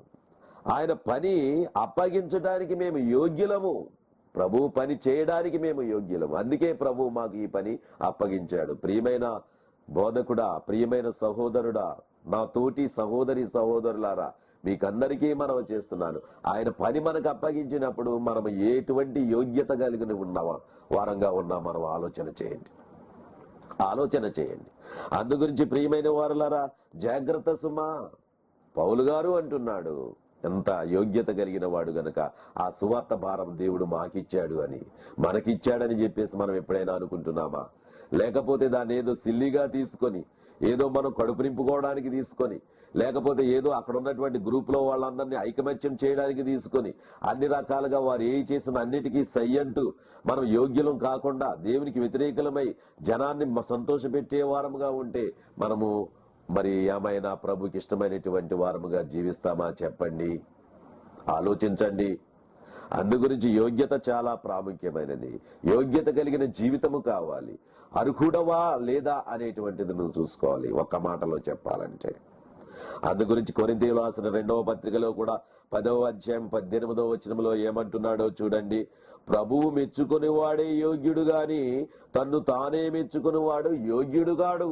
ఆయన పని అప్పగించడానికి మేము యోగ్యులము, ప్రభు పని చేయడానికి మేము యోగ్యులము. అందుకే ప్రభు మాకు ఈ పని అప్పగించాడు. ప్రియమైన బోధకుడా, ప్రియమైన సహోదరుడా, నా తోటి సహోదరి సహోదరులారా, మీకందరికీ మనం చేస్తున్నాను. ఆయన పని మనకు అప్పగించినప్పుడు మనం ఎటువంటి యోగ్యత కలిగిన వారంగా ఉన్నా మనం ఆలోచన చేయండి. అందు గురించి ప్రియమైన వారులారా, జాగ్రత్త సుమా. పౌలు గారు అంటున్నాడు, ఎంత యోగ్యత కలిగిన వాడు గనక ఆ సువార్త భారం దేవుడు మాకిచ్చాడు అని, మనకిచ్చాడని చెప్పేసి మనం ఎప్పుడైనా అనుకుంటున్నామా? లేకపోతే దాన్ని ఏదో సిల్లిగా తీసుకొని, ఏదో మనం కడుపు నింపుకోవడానికి తీసుకొని, లేకపోతే ఏదో అక్కడ ఉన్నటువంటి గ్రూప్లో వాళ్ళందరినీ ఐకమత్యం చేయడానికి తీసుకొని, అన్ని రకాలుగా వారు ఏ చేసిన అన్నిటికీ సై అంటూ మనం యోగ్యులం కాకుండా దేవునికి వ్యతిరేకులమై జనాన్ని సంతోషపెట్టే వారముగా ఉంటే మనము మరి ఏమైనా ప్రభుకి ఇష్టమైనటువంటి వారముగా జీవిస్తామా? చెప్పండి, ఆలోచించండి. అందు గురించి యోగ్యత చాలా ప్రాముఖ్యమైనది. యోగ్యత కలిగిన జీవితము కావాలి. అర్హుడవా లేదా అనేటువంటిది నువ్వు చూసుకోవాలి. ఒక్క మాటలో చెప్పాలంటే అందు గురించి కొరింథీయులకు రాసిన 2వ పత్రికలో కూడా 10వ అధ్యాయం 18వ వచనంలో ఏమంటున్నాడో చూడండి. ప్రభువు మెచ్చుకుని వాడే యోగ్యుడు గాని తన్ను తానే మెచ్చుకుని వాడు యోగ్యుడు కాడు.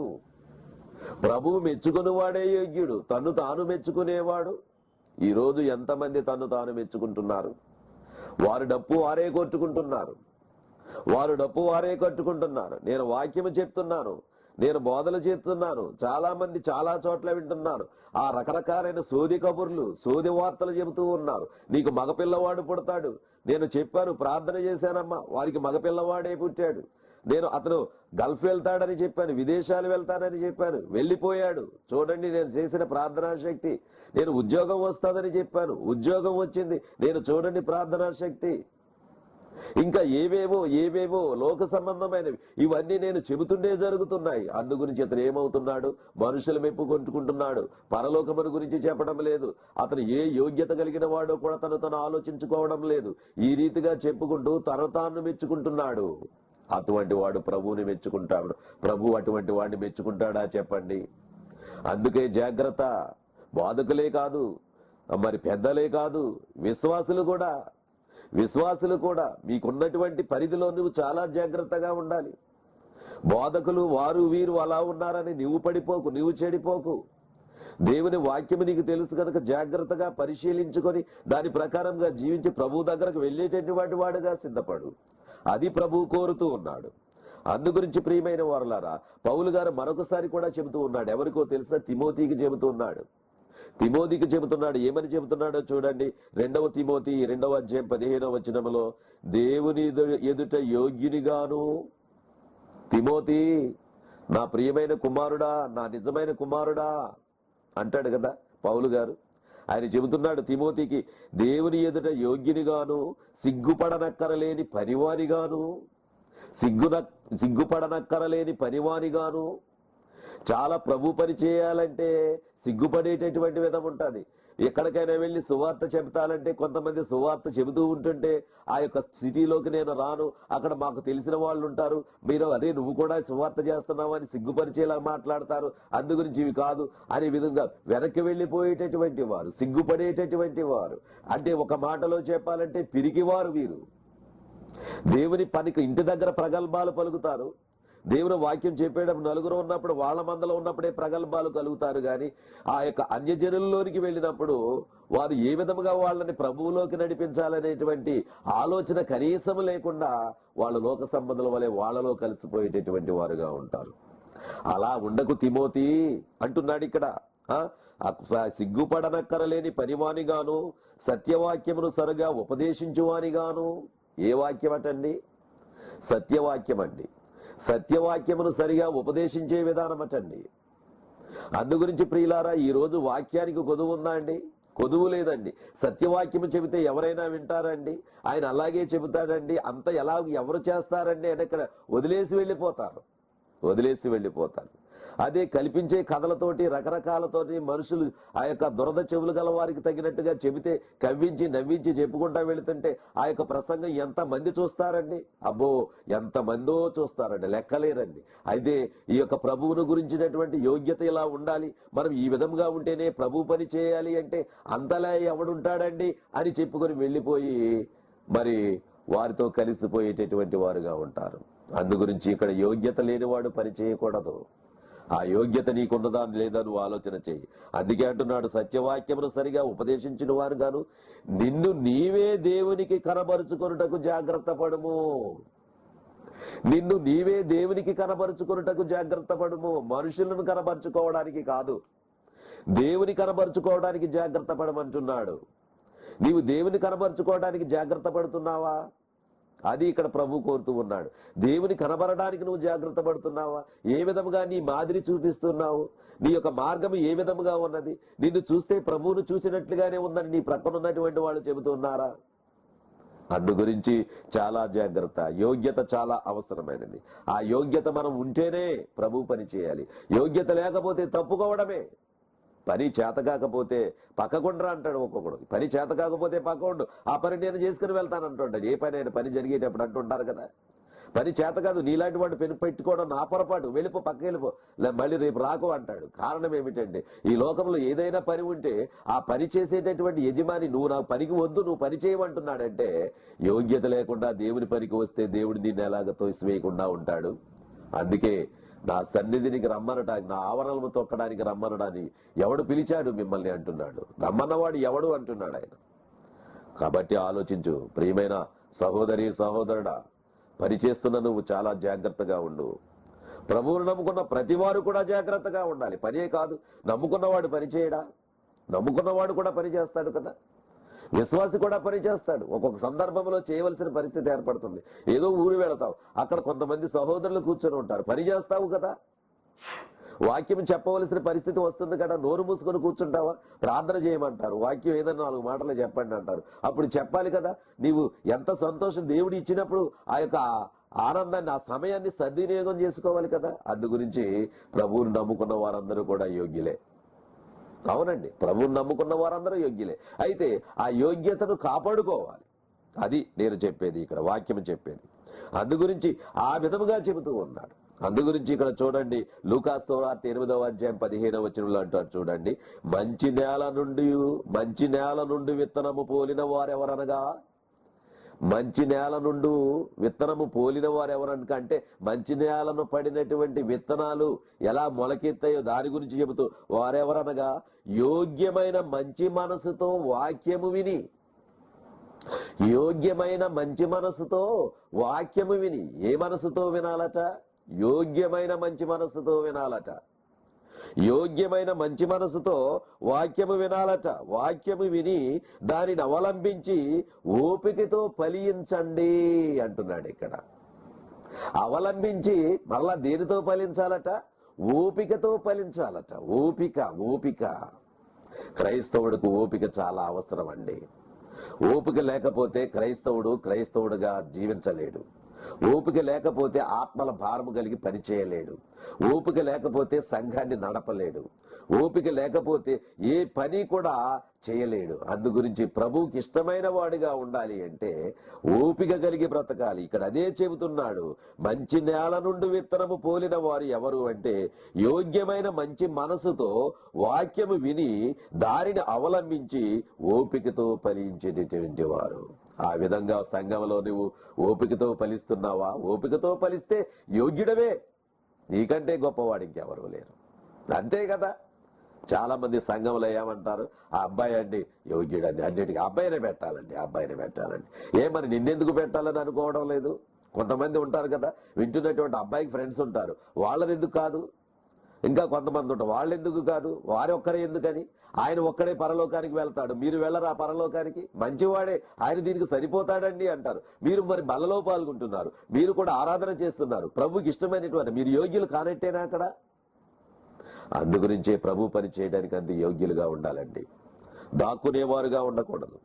ప్రభువు మెచ్చుకుని వాడే యోగ్యుడు, తన్ను తాను మెచ్చుకునేవాడు. ఈరోజు ఎంతమంది తన్ను తాను మెచ్చుకుంటున్నారు? వారు డప్పు వారే కట్టుకుంటున్నారు. నేను వాక్యము చెప్తున్నాను, నేను బోధలు చేస్తున్నాను, చాలా మంది చాలా చోట్ల వింటున్నారు. ఆ రకరకాలైన సోది కబుర్లు, సోది వార్తలు చెబుతూ ఉన్నారు. నీకు మగపిల్లవాడు పుడతాడు. నేను చెప్పాను, ప్రార్థన చేశానమ్మా, వారికి మగపిల్లవాడే పుట్టాడు. అతను గల్ఫ్ వెళ్తాడని చెప్పాను, విదేశాలు వెళ్తానని చెప్పాను, వెళ్ళిపోయాడు. చూడండి, నేను చేసిన ప్రార్థనా శక్తి. నేను ఉద్యోగం వస్తుందని చెప్పాను, ఉద్యోగం వచ్చింది. చూడండి ప్రార్థనా శక్తి. ఇంకా ఏవేవో లోక సంబంధమైనవి ఇవన్నీ నేను చెబుతుండే జరుగుతున్నాయి. అందు గురించి అతను ఏమవుతున్నాడు? మనుషుల మెప్పు కొట్టుకుంటున్నాడు. పరలోకమును గురించి చెప్పడం లేదు. అతను ఏ యోగ్యత కలిగిన వాడో కూడా తను ఆలోచించుకోవడం లేదు. ఈ రీతిగా చెప్పుకుంటూ తాను మెచ్చుకుంటున్నాడు. అటువంటి వాడు ప్రభువుని మెచ్చుకుంటాడు. ప్రభు అటువంటి వాడిని మెచ్చుకుంటాడా? చెప్పండి. అందుకే జాగ్రత్త. బాధకులే కాదు, మరి పెద్దలే కాదు, విశ్వాసులు కూడా మీకున్నటువంటి పరిధిలో నువ్వు చాలా జాగ్రత్తగా ఉండాలి. బోధకులు వారు వీరు అలా ఉన్నారని నువ్వు పడిపోకు, నువ్వు చెడిపోకు. దేవుని వాక్యము నీకు తెలుసు కనుక జాగ్రత్తగా పరిశీలించుకొని దాని ప్రకారంగా జీవించి ప్రభు దగ్గరకు వెళ్ళేటటువంటి వాడుగా సిద్ధపడు. అది ప్రభువు కోరుతూ ఉన్నాడు. అందు గురించి ప్రియమైన వారులారా, పౌలు గారు మరొకసారి కూడా చెబుతూ ఉన్నాడు. ఎవరికో తెలుసా? తిమోతికి చెబుతున్నాడు. ఏమని చెబుతున్నాడో చూడండి. 2వ తిమోతి 2వ అధ్యాయం 15వ వచనంలో, దేవుని ఎదుట యోగ్యునిగాను, తిమోతి నా ప్రియమైన కుమారుడా, నా నిజమైన కుమారుడా అంటాడు కదా పౌలు గారు. ఆయన చెబుతున్నాడు తిమోతికి, దేవుని ఎదుట యోగ్యునిగాను, సిగ్గుపడనక్కరలేని పనివానిగాను. చాలా ప్రభు పని చేయాలంటే సిగ్గుపడేటటువంటి విధం ఉంటుంది. ఎక్కడికైనా వెళ్ళి సువార్త చెబుతానంటే కొంతమంది సువార్త చెబుతూ ఉంటుంటే ఆ యొక్క సిటీలోకి నేను రాను, అక్కడ మాకు తెలిసిన వాళ్ళు ఉంటారు, మీరు అరే నువ్వు కూడా సువార్త చేస్తున్నావు అని సిగ్గుపరిచేలా మాట్లాడతారు. అందు గురించి ఇవి కాదు అనే విధంగా వెనక్కి వెళ్ళిపోయేటటువంటి వారు, సిగ్గుపడేటటువంటి వారు, అంటే ఒక మాటలో చెప్పాలంటే పిరికివారు వీరు. దేవుని పనికి ఇంటి దగ్గర ప్రగల్భాలు పలుకుతారు. దేవుని వాక్యం చెప్పేటప్పుడు నలుగురు ఉన్నప్పుడు వాళ్ళ మందలో ఉన్నప్పుడే ప్రగల్భాలు కలుగుతారు. కానీ ఆ యొక్క అన్యజనుల్లోనికి వెళ్ళినప్పుడు వారు ఏ విధముగా వాళ్ళని ప్రభువులోకి నడిపించాలనేటువంటి ఆలోచన కనీసం లేకుండా వాళ్ళు లోక సంబంధుల వలె వాళ్ళలో కలిసిపోయేటటువంటి వారుగా ఉంటారు. అలా ఉండకు తిమోతి అంటున్నాడు ఇక్కడ. సిగ్గుపడనక్కరలేని పనివానిగాను, సత్యవాక్యమును సరిగా ఉపదేశించువానిగాను. ఏ వాక్యం అటండి? సత్యవాక్యం అండి. సత్యవాక్యమును సరిగా ఉపదేశించే విధానం అటండి. అందు గురించి ప్రియులారా, ఈరోజు వాక్యానికి కొదువు ఉందా అండి? కొదువు లేదండి. సత్యవాక్యము చెబితే ఎవరైనా వింటారండి? ఆయన అలాగే చెబుతాడండి. అంత ఎవరు చేస్తారండి అని ఇక్కడ వదిలేసి వెళ్ళిపోతారు. అదే కల్పించే కథలతోటి రకరకాలతోటి మనుషులు ఆ యొక్క దురద చెవులు గల వారికి తగినట్టుగా చెబితే కవ్వించి నవ్వించి చెప్పుకుంటా వెళుతుంటే ఆ యొక్క ప్రసంగం ఎంతమంది చూస్తారండి? అబ్బో, ఎంతమందో చూస్తారండి, లెక్కలేరండి. అయితే ఈ యొక్క ప్రభువును గురించినటువంటి యోగ్యత ఇలా ఉండాలి, మనం ఈ విధంగా ఉంటేనే ప్రభు పని చేయాలి అంటే అంతలా ఎవడుంటాడండి అని చెప్పుకొని వెళ్ళిపోయి మరి వారితో కలిసిపోయేటటువంటి వారుగా ఉంటారు. అందు గురించి ఇక్కడ యోగ్యత లేనివాడు పని చేయకూడదు. ఆ యోగ్యత నీకున్నదా లేదా నువ్వు ఆలోచన చెయ్యి. అందుకే అంటున్నాడు, సత్యవాక్యమును సరిగా ఉపదేశించిన వారు గాను నిన్ను నీవే దేవునికి కనబరుచుకొనుటకు జాగ్రత్త పడుము. నిన్ను నీవే దేవునికి కనబరుచుకొనుటకు జాగ్రత్త పడుము. మనుషులను కనబరుచుకోవడానికి కాదు, దేవుని కనబరుచుకోవడానికి జాగ్రత్త పడమంటున్నాడు. నీవు దేవుని కనబరుచుకోవడానికి జాగ్రత్త పడుతున్నావా? అది ఇక్కడ ప్రభు కోరుతూ ఉన్నాడు. దేవుని కనబడడానికి నువ్వు జాగ్రత్త పడుతున్నావా? ఏ విధముగా నీ మాదిరి చూపిస్తున్నావు? నీ యొక్క మార్గం ఏ విధముగా ఉన్నది? నిన్ను చూస్తే ప్రభువును చూసినట్లుగానే ఉందని నీ ప్రక్కన ఉన్నటువంటి వాళ్ళు చెబుతున్నారా? అందు గురించి చాలా జాగ్రత్త. యోగ్యత చాలా అవసరమైనది. ఆ యోగ్యత మనం ఉంటేనే ప్రభు పని చేయాలి. యోగ్యత లేకపోతే తప్పుకోవడమే. పని చేత కాకపోతే పక్కకుండ్రా అంటాడు ఒక్కొక్కడు. పని చేత కాకపోతే పక్కండు, ఆ పని నేను చేసుకుని వెళ్తాను అంటుంటాడు. ఏ పని అయినా పని జరిగేటప్పుడు అంటుంటారు కదా, పని చేత కాదు నీలాంటి వాడు పెను పెట్టుకోవడం నా పొరపాటు, వెళ్ళిపో, పక్క వెళ్ళిపో, మళ్ళీ రేపు రాకు అంటాడు. కారణం ఏమిటంటే ఈ లోకంలో ఏదైనా పని ఉంటే ఆ పని చేసేటటువంటి యజమాని నువ్వు నాకు పనికి వద్దు, నువ్వు పని చేయమంటున్నాడంటే యోగ్యత లేకుండా దేవుని పనికి వస్తే దేవుడు నిన్ను ఎలాగ తోసివేయకుండా ఉంటాడు. అందుకే నా సన్నిధినికి రమ్మనడానికి, నా ఆవరణము తొక్కడానికి రమ్మనడాన్ని ఎవడు పిలిచాడు మిమ్మల్ని అంటున్నాడు. రమ్మన్నవాడు ఎవడు అంటున్నాడు ఆయన. కాబట్టి ఆలోచించు ప్రియమైన సహోదరి సహోదరుడా, పనిచేస్తున్న నువ్వు చాలా జాగ్రత్తగా ఉండు. ప్రభువును నమ్ముకున్న ప్రతి వారు కూడా జాగ్రత్తగా ఉండాలి. పనే కాదు, నమ్ముకున్నవాడు పని చేయడా? నమ్ముకున్నవాడు కూడా పని చేస్తాడు కదా. విశ్వాసి కూడా పని చేస్తాడు. ఒక్కొక్క సందర్భంలో చేయవలసిన పరిస్థితి ఏర్పడుతుంది. ఏదో ఊరు వెళతావు, అక్కడ కొంతమంది సహోదరులు కూర్చొని ఉంటారు, పని చేస్తావు కదా. వాక్యం చెప్పవలసిన పరిస్థితి వస్తుంది కదా, నోరు మూసుకొని కూర్చుంటావా? ప్రార్థన చేయమంటారు, వాక్యం ఏదన్నా 4 మాటలు చెప్పండి అంటారు, అప్పుడు చెప్పాలి కదా. నీవు ఎంత సంతోషం దేవుడు ఇచ్చినప్పుడు ఆ యొక్క ఆనందాన్ని, ఆ సమయాన్ని సద్వినియోగం చేసుకోవాలి కదా. అందు గురించి ప్రభువుని నమ్ముకున్న వారందరూ కూడా యోగ్యులే. అవునండి, ప్రభువుని నమ్ముకున్న వారందరూ యోగ్యులే. అయితే ఆ యోగ్యతను కాపాడుకోవాలి. అది నేను చెప్పేది, ఇక్కడ వాక్యం చెప్పేది. అందు గురించి ఆ విధముగా చెబుతూ ఉన్నాడు. అందు గురించి ఇక్కడ చూడండి, లూకాసు సువార్త 8వ అధ్యాయం 15వ వచనంలో అంటారు చూడండి, మంచి నేల నుండి విత్తనము పోలిన వారెవరనగా, మంచి నేల నుండి విత్తనము పోలిన వారు ఎవరంటే మంచి నేలను పడినటువంటి విత్తనాలు ఎలా మొలకెత్తాయో దాని గురించి చెబుతూ, వారెవరనగా యోగ్యమైన మంచి మనసుతో వాక్యము విని, యోగ్యమైన మంచి మనసుతో వాక్యము విని. ఏ మనసుతో వినాలట? యోగ్యమైన మంచి మనసుతో వినాలట. యోగ్యమైన మంచి మనసుతో వాక్యము వినాలట. వాక్యము విని దానిని అవలంబించి ఓపికతో ఫలించండి అంటున్నాడు ఇక్కడ. అవలంబించి మరలా దేనితో ఫలించాలట? ఓపికతో ఫలించాలట. ఓపిక. క్రైస్తవుడికి ఓపిక చాలా అవసరం అండి. ఓపిక లేకపోతే క్రైస్తవుడుగా జీవించలేడు. ఓపిక లేకపోతే ఆత్మల భారము కలిగి పనిచేయలేడు. ఓపిక లేకపోతే సంఘాన్ని నడపలేడు. ఓపిక లేకపోతే ఏ పని కూడా చేయలేడు. అందు గురించి ప్రభువుకి ఇష్టమైన వాడిగా ఉండాలి అంటే ఓపిక కలిగి బ్రతకాలి. ఇక్కడ అదే చెబుతున్నాడు. మంచి నేల నుండి విత్తనము పోలిన వారు ఎవరు అంటే యోగ్యమైన మంచి మనసుతో వాక్యము విని దారిని అవలంబించి ఓపికతో ఫలించేటటువంటి వారు. ఆ విధంగా సంఘంలో నువ్వు ఓపికతో ఫలిస్తున్నావా? ఓపికతో ఫలిస్తే యోగ్యుడవే. నీకంటే గొప్పవాడు ఇంకెవరూ లేరు. అంతే కదా. చాలా మంది సంఘంలో ఏమంటారు, ఆ అబ్బాయి అండి యోగ్యుడండి, అన్నిటికీ అబ్బాయినే పెట్టాలండి. ఏమని నిన్నెందుకు పెట్టాలని అనుకోవడం లేదు? కొంతమంది ఉంటారు కదా, వింటున్నటువంటి అబ్బాయికి ఫ్రెండ్స్ ఉంటారు, వాళ్ళని ఎందుకు కాదు? ఇంకా కొంతమంది ఉంటారు, వాళ్ళు ఎందుకు కాదు? వారి ఒక్కరే ఎందుకని? ఆయన ఒక్కడే పరలోకానికి వెళ్తాడు, మీరు వెళ్ళరా పరలోకానికి? మంచివాడే, ఆయన దీనికి సరిపోతాడండి అంటారు. మీరు మరి బలలో పాల్గొంటున్నారు, మీరు కూడా ఆరాధన చేస్తున్నారు, ప్రభుకి ఇష్టమైనటువంటి మీరు యోగ్యులు కానట్టేనా అక్కడ? అందు గురించే ప్రభు పని చేయడానికి అంత యోగ్యులుగా ఉండాలండి. దాక్కునేవారుగా ఉండకూడదు.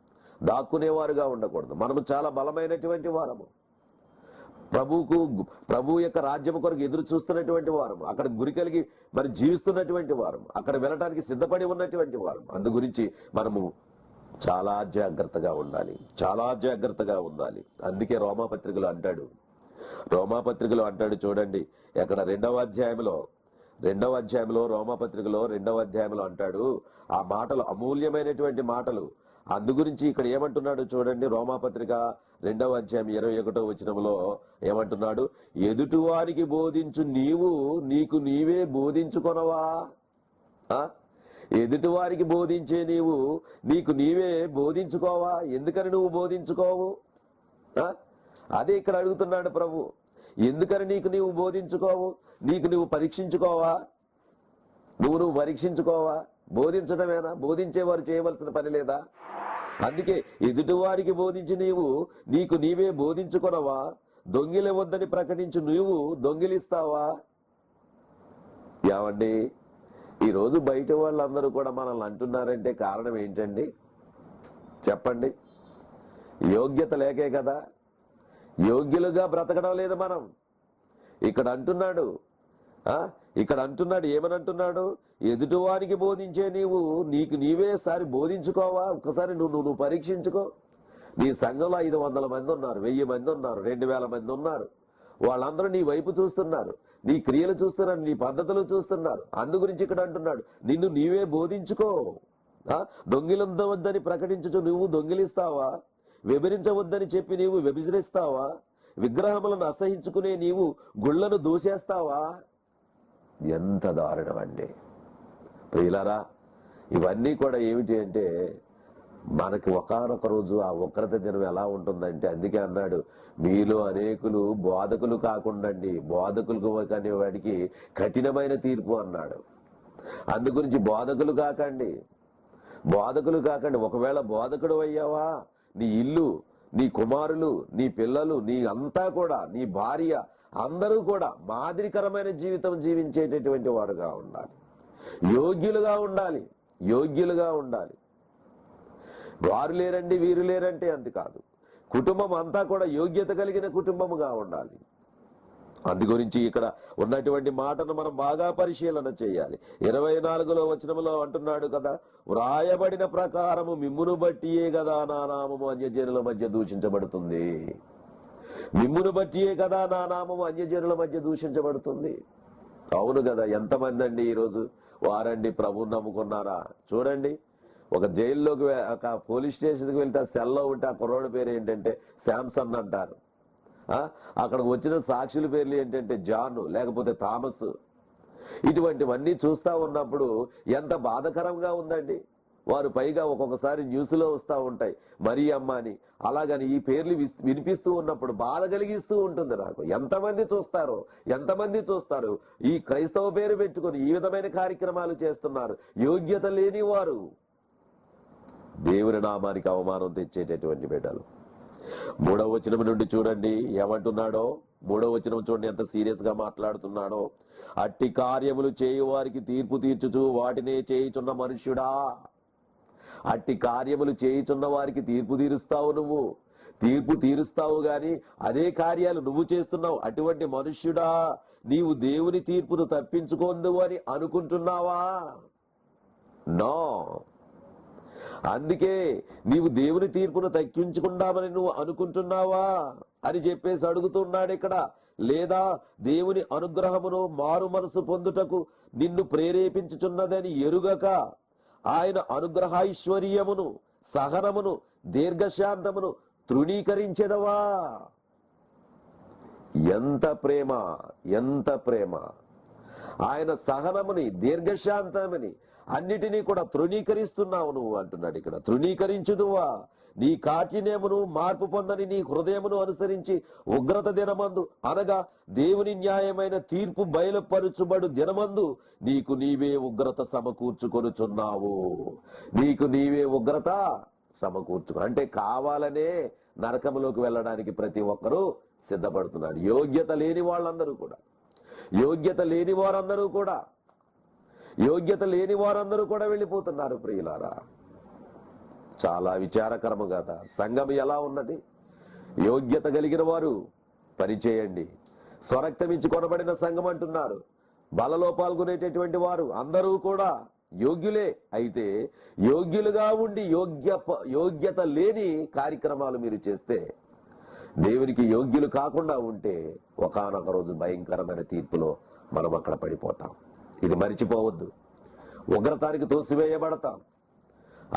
మనము చాలా బలమైనటువంటి వారము. ప్రభు యొక్క రాజ్యం కొరకు ఎదురు చూస్తున్నటువంటి వారము, అక్కడ గురి కలిగి మరి జీవిస్తున్నటువంటి వారము, అక్కడ వెళ్ళటానికి సిద్ధపడి ఉన్నటువంటి వారము. అందు గురించి మనము చాలా జాగ్రత్తగా ఉండాలి. అందుకే రోమాపత్రికలో అంటాడు చూడండి, అక్కడ 2వ అధ్యాయంలో రోమాపత్రికలో 2వ అధ్యాయంలో అంటాడు. ఆ మాటలు అమూల్యమైనటువంటి మాటలు. అందు గురించి ఇక్కడ ఏమంటున్నాడు చూడండి, రోమాపత్రిక 2వ అధ్యాయం 21వ వచనంలో ఏమంటున్నాడు? ఎదుటివారికి బోధించు నీవు నీకు నీవే బోధించుకొనవా? ఎదుటివారికి బోధించే నీవు నీకు నీవే బోధించుకోవా? ఎందుకని నువ్వు బోధించుకోవు? అదే ఇక్కడ అడుగుతున్నాడు ప్రభు. ఎందుకని నీవు బోధించుకోవు? నువ్వు పరీక్షించుకోవా? నువ్వు పరీక్షించుకోవా? బోధించడమేనా? బోధించేవారు చేయవలసిన పని లేదా? అందుకే ఎదుటివారికి బోధించి నీకు నీవే బోధించుకొనవా? దొంగిలవద్దని ప్రకటించు నీవు దొంగిలిస్తావా? ఏమండి, ఈరోజు బయట వాళ్ళందరూ కూడా మనల్ని అంటున్నారంటే కారణం ఏంటండి చెప్పండి? యోగ్యత లేకే కదా. యోగ్యులుగా బ్రతకడం లేదు మనం. ఇక్కడ అంటున్నాడు ఏమని అంటున్నాడు? ఎదుటివారికి బోధించే నీకు నీవే సారి బోధించుకోవా? ఒక్కసారి నువ్వు పరీక్షించుకో. నీ సంఘంలో 500 మంది ఉన్నారు, 1000 మంది ఉన్నారు, 2000 మంది ఉన్నారు. వాళ్ళందరూ నీ వైపు చూస్తున్నారు, నీ క్రియలు చూస్తున్నారు, నీ పద్ధతులు చూస్తున్నారు. అందు గురించి ఇక్కడ అంటున్నాడు, నిన్ను నీవే బోధించుకో. దొంగిలించవద్దని ప్రకటించుచు నువ్వు దొంగిలిస్తావా? వ్యభిరించవద్దని చెప్పి నీవు వ్యభిచరిస్తావా? విగ్రహములను అసహించుకునే నీవు గుళ్లను దూసేస్తావా? ఎంత దారుణం అండి ప్రియులారా. ఇవన్నీ కూడా ఏమిటి అంటే, మనకి ఒకానొక రోజు ఆ ఉగ్రత దినం ఎలా ఉంటుందంటే, అందుకే అన్నాడు, మీలో అనేకులు బోధకులు కాకుండండి, బోధకులు కాని వాడికి కఠినమైన తీర్పు అన్నాడు. అందు గురించి బోధకులు కాకండి. ఒకవేళ బోధకుడు అయ్యావా, నీ ఇల్లు, నీ కుమారులు, నీ పిల్లలు, నీ అంతా కూడా, నీ భార్య, అందరూ కూడా మాదిరికరమైన జీవితం జీవించేటటువంటి వారుగా ఉండాలి. యోగ్యులుగా ఉండాలి. వారు లేరండి వీరు లేరంటే అంత కాదు. కుటుంబం అంతా కూడా యోగ్యత కలిగిన కుటుంబముగా ఉండాలి. అందు గురించి ఇక్కడ ఉన్నటువంటి మాటను మనం బాగా పరిశీలన చేయాలి. 24వ వచనంలో అంటున్నాడు కదా, వ్రాయబడిన ప్రకారము మిమ్మును బట్టియే కదా నా నామము అన్యజనుల మధ్య దూషించబడుతుంది. మిమ్మును బట్టియే కదా నా నామము అన్యజనుల మధ్య దూషించబడుతుంది. అవును కదా. ఎంతమంది అండి ఈరోజు వారండి ప్రభువుని నమ్ముకున్నారా? చూడండి, ఒక జైల్లోకి, ఒక పోలీస్ స్టేషన్కి వెళ్తే ఆ సెల్లో ఉంటే ఆ కుర్రోడి పేరు ఏంటంటే శాంసన్ అంటారు. అక్కడికి వచ్చిన సాక్షుల పేర్లు ఏంటంటే జాన్, లేకపోతే థామస్. ఇటువంటివన్నీ చూస్తూ ఉన్నప్పుడు ఎంత బాధకరంగా ఉందండి. వారు పైగా ఒక్కొక్కసారి న్యూస్లో వస్తూ ఉంటాయి, మరీ అమ్మ అని. అలాగని ఈ పేర్లు వినిపిస్తూ ఉన్నప్పుడు బాధ కలిగిస్తూ ఉంటుంది నాకు. ఎంతమంది చూస్తారు ఈ క్రైస్తవ పేరు పెట్టుకొని ఈ విధమైన కార్యక్రమాలు చేస్తున్నారు. యోగ్యత లేని వారు, దేవుని నామానికి అవమానం తెచ్చేటటువంటి బిడ్డలు. 3వ వచనం నుండి చూడండి ఏమంటున్నాడో. 3వ వచనం చూడండి ఎంత సీరియస్ గా మాట్లాడుతున్నాడో. అట్టి కార్యములు చేయువారికి తీర్పు తీర్చుచు వాటినే చేయుచున్న మనుష్యుడా. అట్టి కార్యములు చేయుచున్న వారికి తీర్పు తీరుస్తావు గాని అదే కార్యాలు నువ్వు చేస్తున్నావు. అటువంటి మనుష్యుడా, నీవు దేవుని తీర్పును తప్పించుకోందు అని అనుకుంటున్నావా? నో. అందుకే నీవు దేవుని తీర్పును తగ్గించుకుందామని నువ్వు అనుకుంటున్నావా అని చెప్పేసి అడుగుతున్నాడు ఇక్కడ. లేదా దేవుని అనుగ్రహమును మారు మనసు పొందుటకు నిన్ను ప్రేరేపించుచున్నదని ఎరుగక ఆయన అనుగ్రహైశ్వర్యమును, సహనమును, దీర్ఘశాంతమును తృణీకరించెదవా? ఎంత ప్రేమ! ఆయన సహనముని, దీర్ఘశాంతముని అన్నిటినీ కూడా తృణీకరిస్తున్నావు నువ్వు అంటున్నాడు ఇక్కడ. తృణీకరించుదువా? నీ కాఠిన్యమును మార్పు పొందని నీ హృదయమును అనుసరించి ఉగ్రత దినమందు, అనగా దేవుని న్యాయమైన తీర్పు బయలుపరుచుబడు దినమందు నీకు నీవే ఉగ్రత సమకూర్చుకొనుచున్నావు. అంటే కావాలనే నరకములోకి వెళ్ళడానికి ప్రతి ఒక్కరూ సిద్ధపడుతున్నాడు. యోగ్యత లేని వారందరూ కూడా వెళ్ళిపోతున్నారు ప్రియులారా. చాలా విచారకరము కదా. సంఘం ఎలా ఉన్నది? యోగ్యత కలిగిన వారు పనిచేయండి. స్వరక్తమిచ్చి కొనబడిన సంఘం అంటున్నారు. బలలో పాల్గొనేటటువంటి వారు అందరూ కూడా యోగ్యులే. అయితే యోగ్యులుగా ఉండి యోగ్యత లేని కార్యక్రమాలు మీరు చేస్తే, దేవునికి యోగ్యులు కాకుండా ఉంటే ఒకానొక రోజు భయంకరమైన తీర్పులో మనం అక్కడ పడిపోతాం. ఇది మరిచిపోవద్దు. ఉగ్రతానికి తోసివేయబడతాం.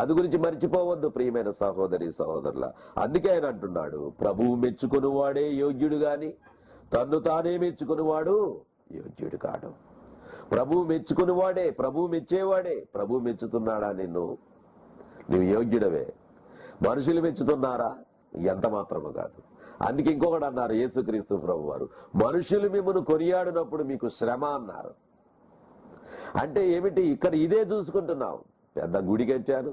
అది గురించి మర్చిపోవద్దు ప్రియమైన సహోదరి సహోదరుల. అందుకే ఆయన అంటున్నాడు, ప్రభువు మెచ్చుకొనివాడే యోగ్యుడు గాని తన్ను తానే మెచ్చుకునివాడు యోగ్యుడు కాడు. ప్రభువు మెచ్చుకునివాడే, ప్రభువు మెచ్చేవాడే. ప్రభువు మెచ్చుతున్నాడా నిన్ను? నువ్వు యోగ్యుడవే. మనుషులు మెచ్చుతున్నారా? ఎంత మాత్రము కాదు. అందుకే ఇంకొకటి అన్నారు యేసుక్రీస్తు ప్రభు వారు, మనుషులు మిమ్మల్ని కొనియాడినప్పుడు మీకు శ్రమ అన్నారు. అంటే ఏమిటి? ఇక్కడ ఇదే చూసుకుంటున్నాం. పెద్ద గుడి కట్టారు,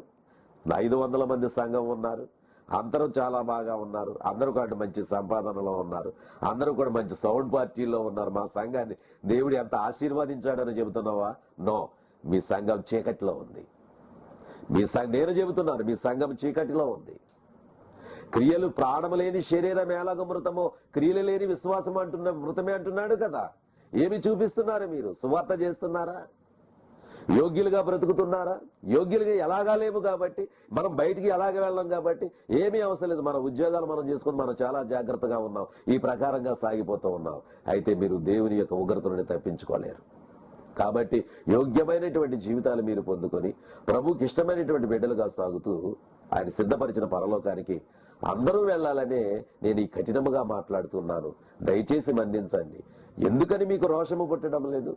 500 మంది సంఘం ఉన్నారు, అందరూ చాలా బాగా ఉన్నారు, అందరూ కూడా మంచి సంపాదనలో ఉన్నారు, అందరూ కూడా మంచి సౌండ్ పార్టీలో ఉన్నారు. మా సంఘాన్ని దేవుడు ఎంత ఆశీర్వదించాడని చెబుతున్నావా? నో, మీ సంఘం చీకటిలో ఉంది. నేను చెబుతున్నాను, మీ సంఘం చీకటిలో ఉంది. క్రియలు ప్రాణము లేని శరీరం ఎలాగ మృతమో క్రియలు లేని విశ్వాసం మృతమే అంటున్నాడు కదా. ఏమి చూపిస్తున్నారు మీరు? సువార్త చేస్తున్నారా? యోగ్యులుగా బ్రతుకుతున్నారా? యోగ్యులుగా ఎలాగా లేము కాబట్టి, మనం బయటికి ఎలాగ వెళ్ళాం కాబట్టి ఏమీ అవసరం లేదు. మన ఉద్యోగాలు మనం చేసుకుని మనం చాలా జాగ్రత్తగా ఉన్నాం, ఈ ప్రకారంగా సాగిపోతూ ఉన్నాం. అయితే మీరు దేవుని యొక్క ఉగ్రత నుండి తప్పించుకోలేరు. కాబట్టి యోగ్యమైనటువంటి జీవితాలు మీరు పొందుకొని ప్రభుకి ఇష్టమైనటువంటి బిడ్డలుగా సాగుతూ ఆయన సిద్ధపరిచిన పరలోకానికి అందరూ వెళ్ళాలనే నేను ఈ కఠినముగా మాట్లాడుతున్నాను. దయచేసి మన్నించండి. ఎందుకని మీకు రోషము పుట్టడం లేదు?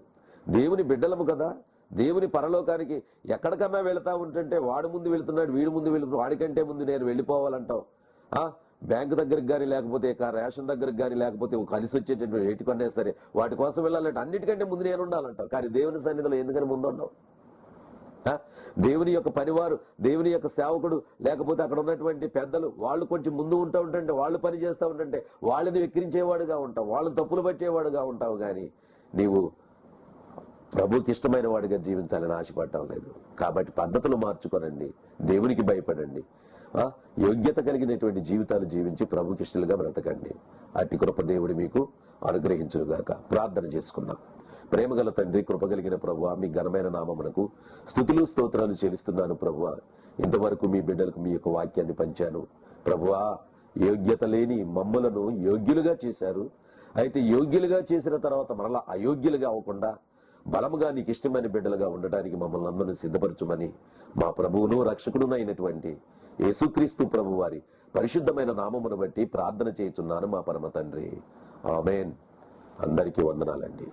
దేవుని బిడ్డలము కదా. దేవుని పరలోకానికి ఎక్కడికన్నా వెళతా ఉంటుంటే వాడు ముందు వెళుతున్నాడు, వీడు ముందు వెళుతున్నాడు, వాడికంటే ముందు నేను వెళ్ళిపోవాలంటావు. బ్యాంకు దగ్గరికి కానీ లేకపోతే రేషన్ దగ్గరికి కానీ లేకపోతే కలిసి వచ్చేటటువంటి ఎటుకొన్నా సరే వాటి కోసం వెళ్ళాలంటే అన్నిటికంటే ముందు నేను ఉండాలంటావు. కానీ దేవుని సన్నిధిలో ఎందుకని ముందు ఉండవు? దేవుని యొక్క పనివారు, దేవుని యొక్క సేవకుడు, లేకపోతే అక్కడ ఉన్నటువంటి పెద్దలు వాళ్ళు కొంచెం ముందు ఉంటా ఉంటుంటే, వాళ్ళు పని చేస్తూ ఉంటుంటే వాళ్ళని వెక్కిరించేవాడుగా ఉంటావు, వాళ్ళని తప్పులు పట్టేవాడుగా ఉంటావు. కానీ నీవు ప్రభుకి ఇష్టమైన వాడిగా జీవించాలని ఆశపడటం లేదు. కాబట్టి పద్ధతులు మార్చుకోనండి, దేవునికి భయపడండి, యోగ్యత కలిగినటువంటి జీవితాలు జీవించి ప్రభుకి ఇష్టలుగా బ్రతకండి. అట్టి కృప దేవుడు మీకు అనుగ్రహించుగాక. ప్రార్థన చేసుకుందాం. ప్రేమగల తండ్రి, కృపగలిగిన ప్రభువా, మీ ఘనమైన నామమునకు స్తుతులు స్తోత్రాలు చెల్లిస్తున్నాను ప్రభువా. ఇంతవరకు మీ బిడ్డలకు మీ యొక్క వాక్యాన్ని పంచాను ప్రభువా. యోగ్యత లేని మమ్మలను యోగ్యులుగా చేశారు. అయితే యోగ్యులుగా చేసిన తర్వాత మరలా అయోగ్యులుగా అవ్వకుండా బలముగా నీకు ఇష్టమైన బిడ్డలుగా ఉండటానికి మమ్మల్ని అందరినీ సిద్ధపరచుమని మా ప్రభువును రక్షకుడును అయినటువంటి యేసుక్రీస్తు ప్రభు వారి పరిశుద్ధమైన నామమును బట్టి ప్రార్థన చేయుచున్నాను మా పరమ తండ్రి. ఆమేన్. అందరికీ వందనాలండి.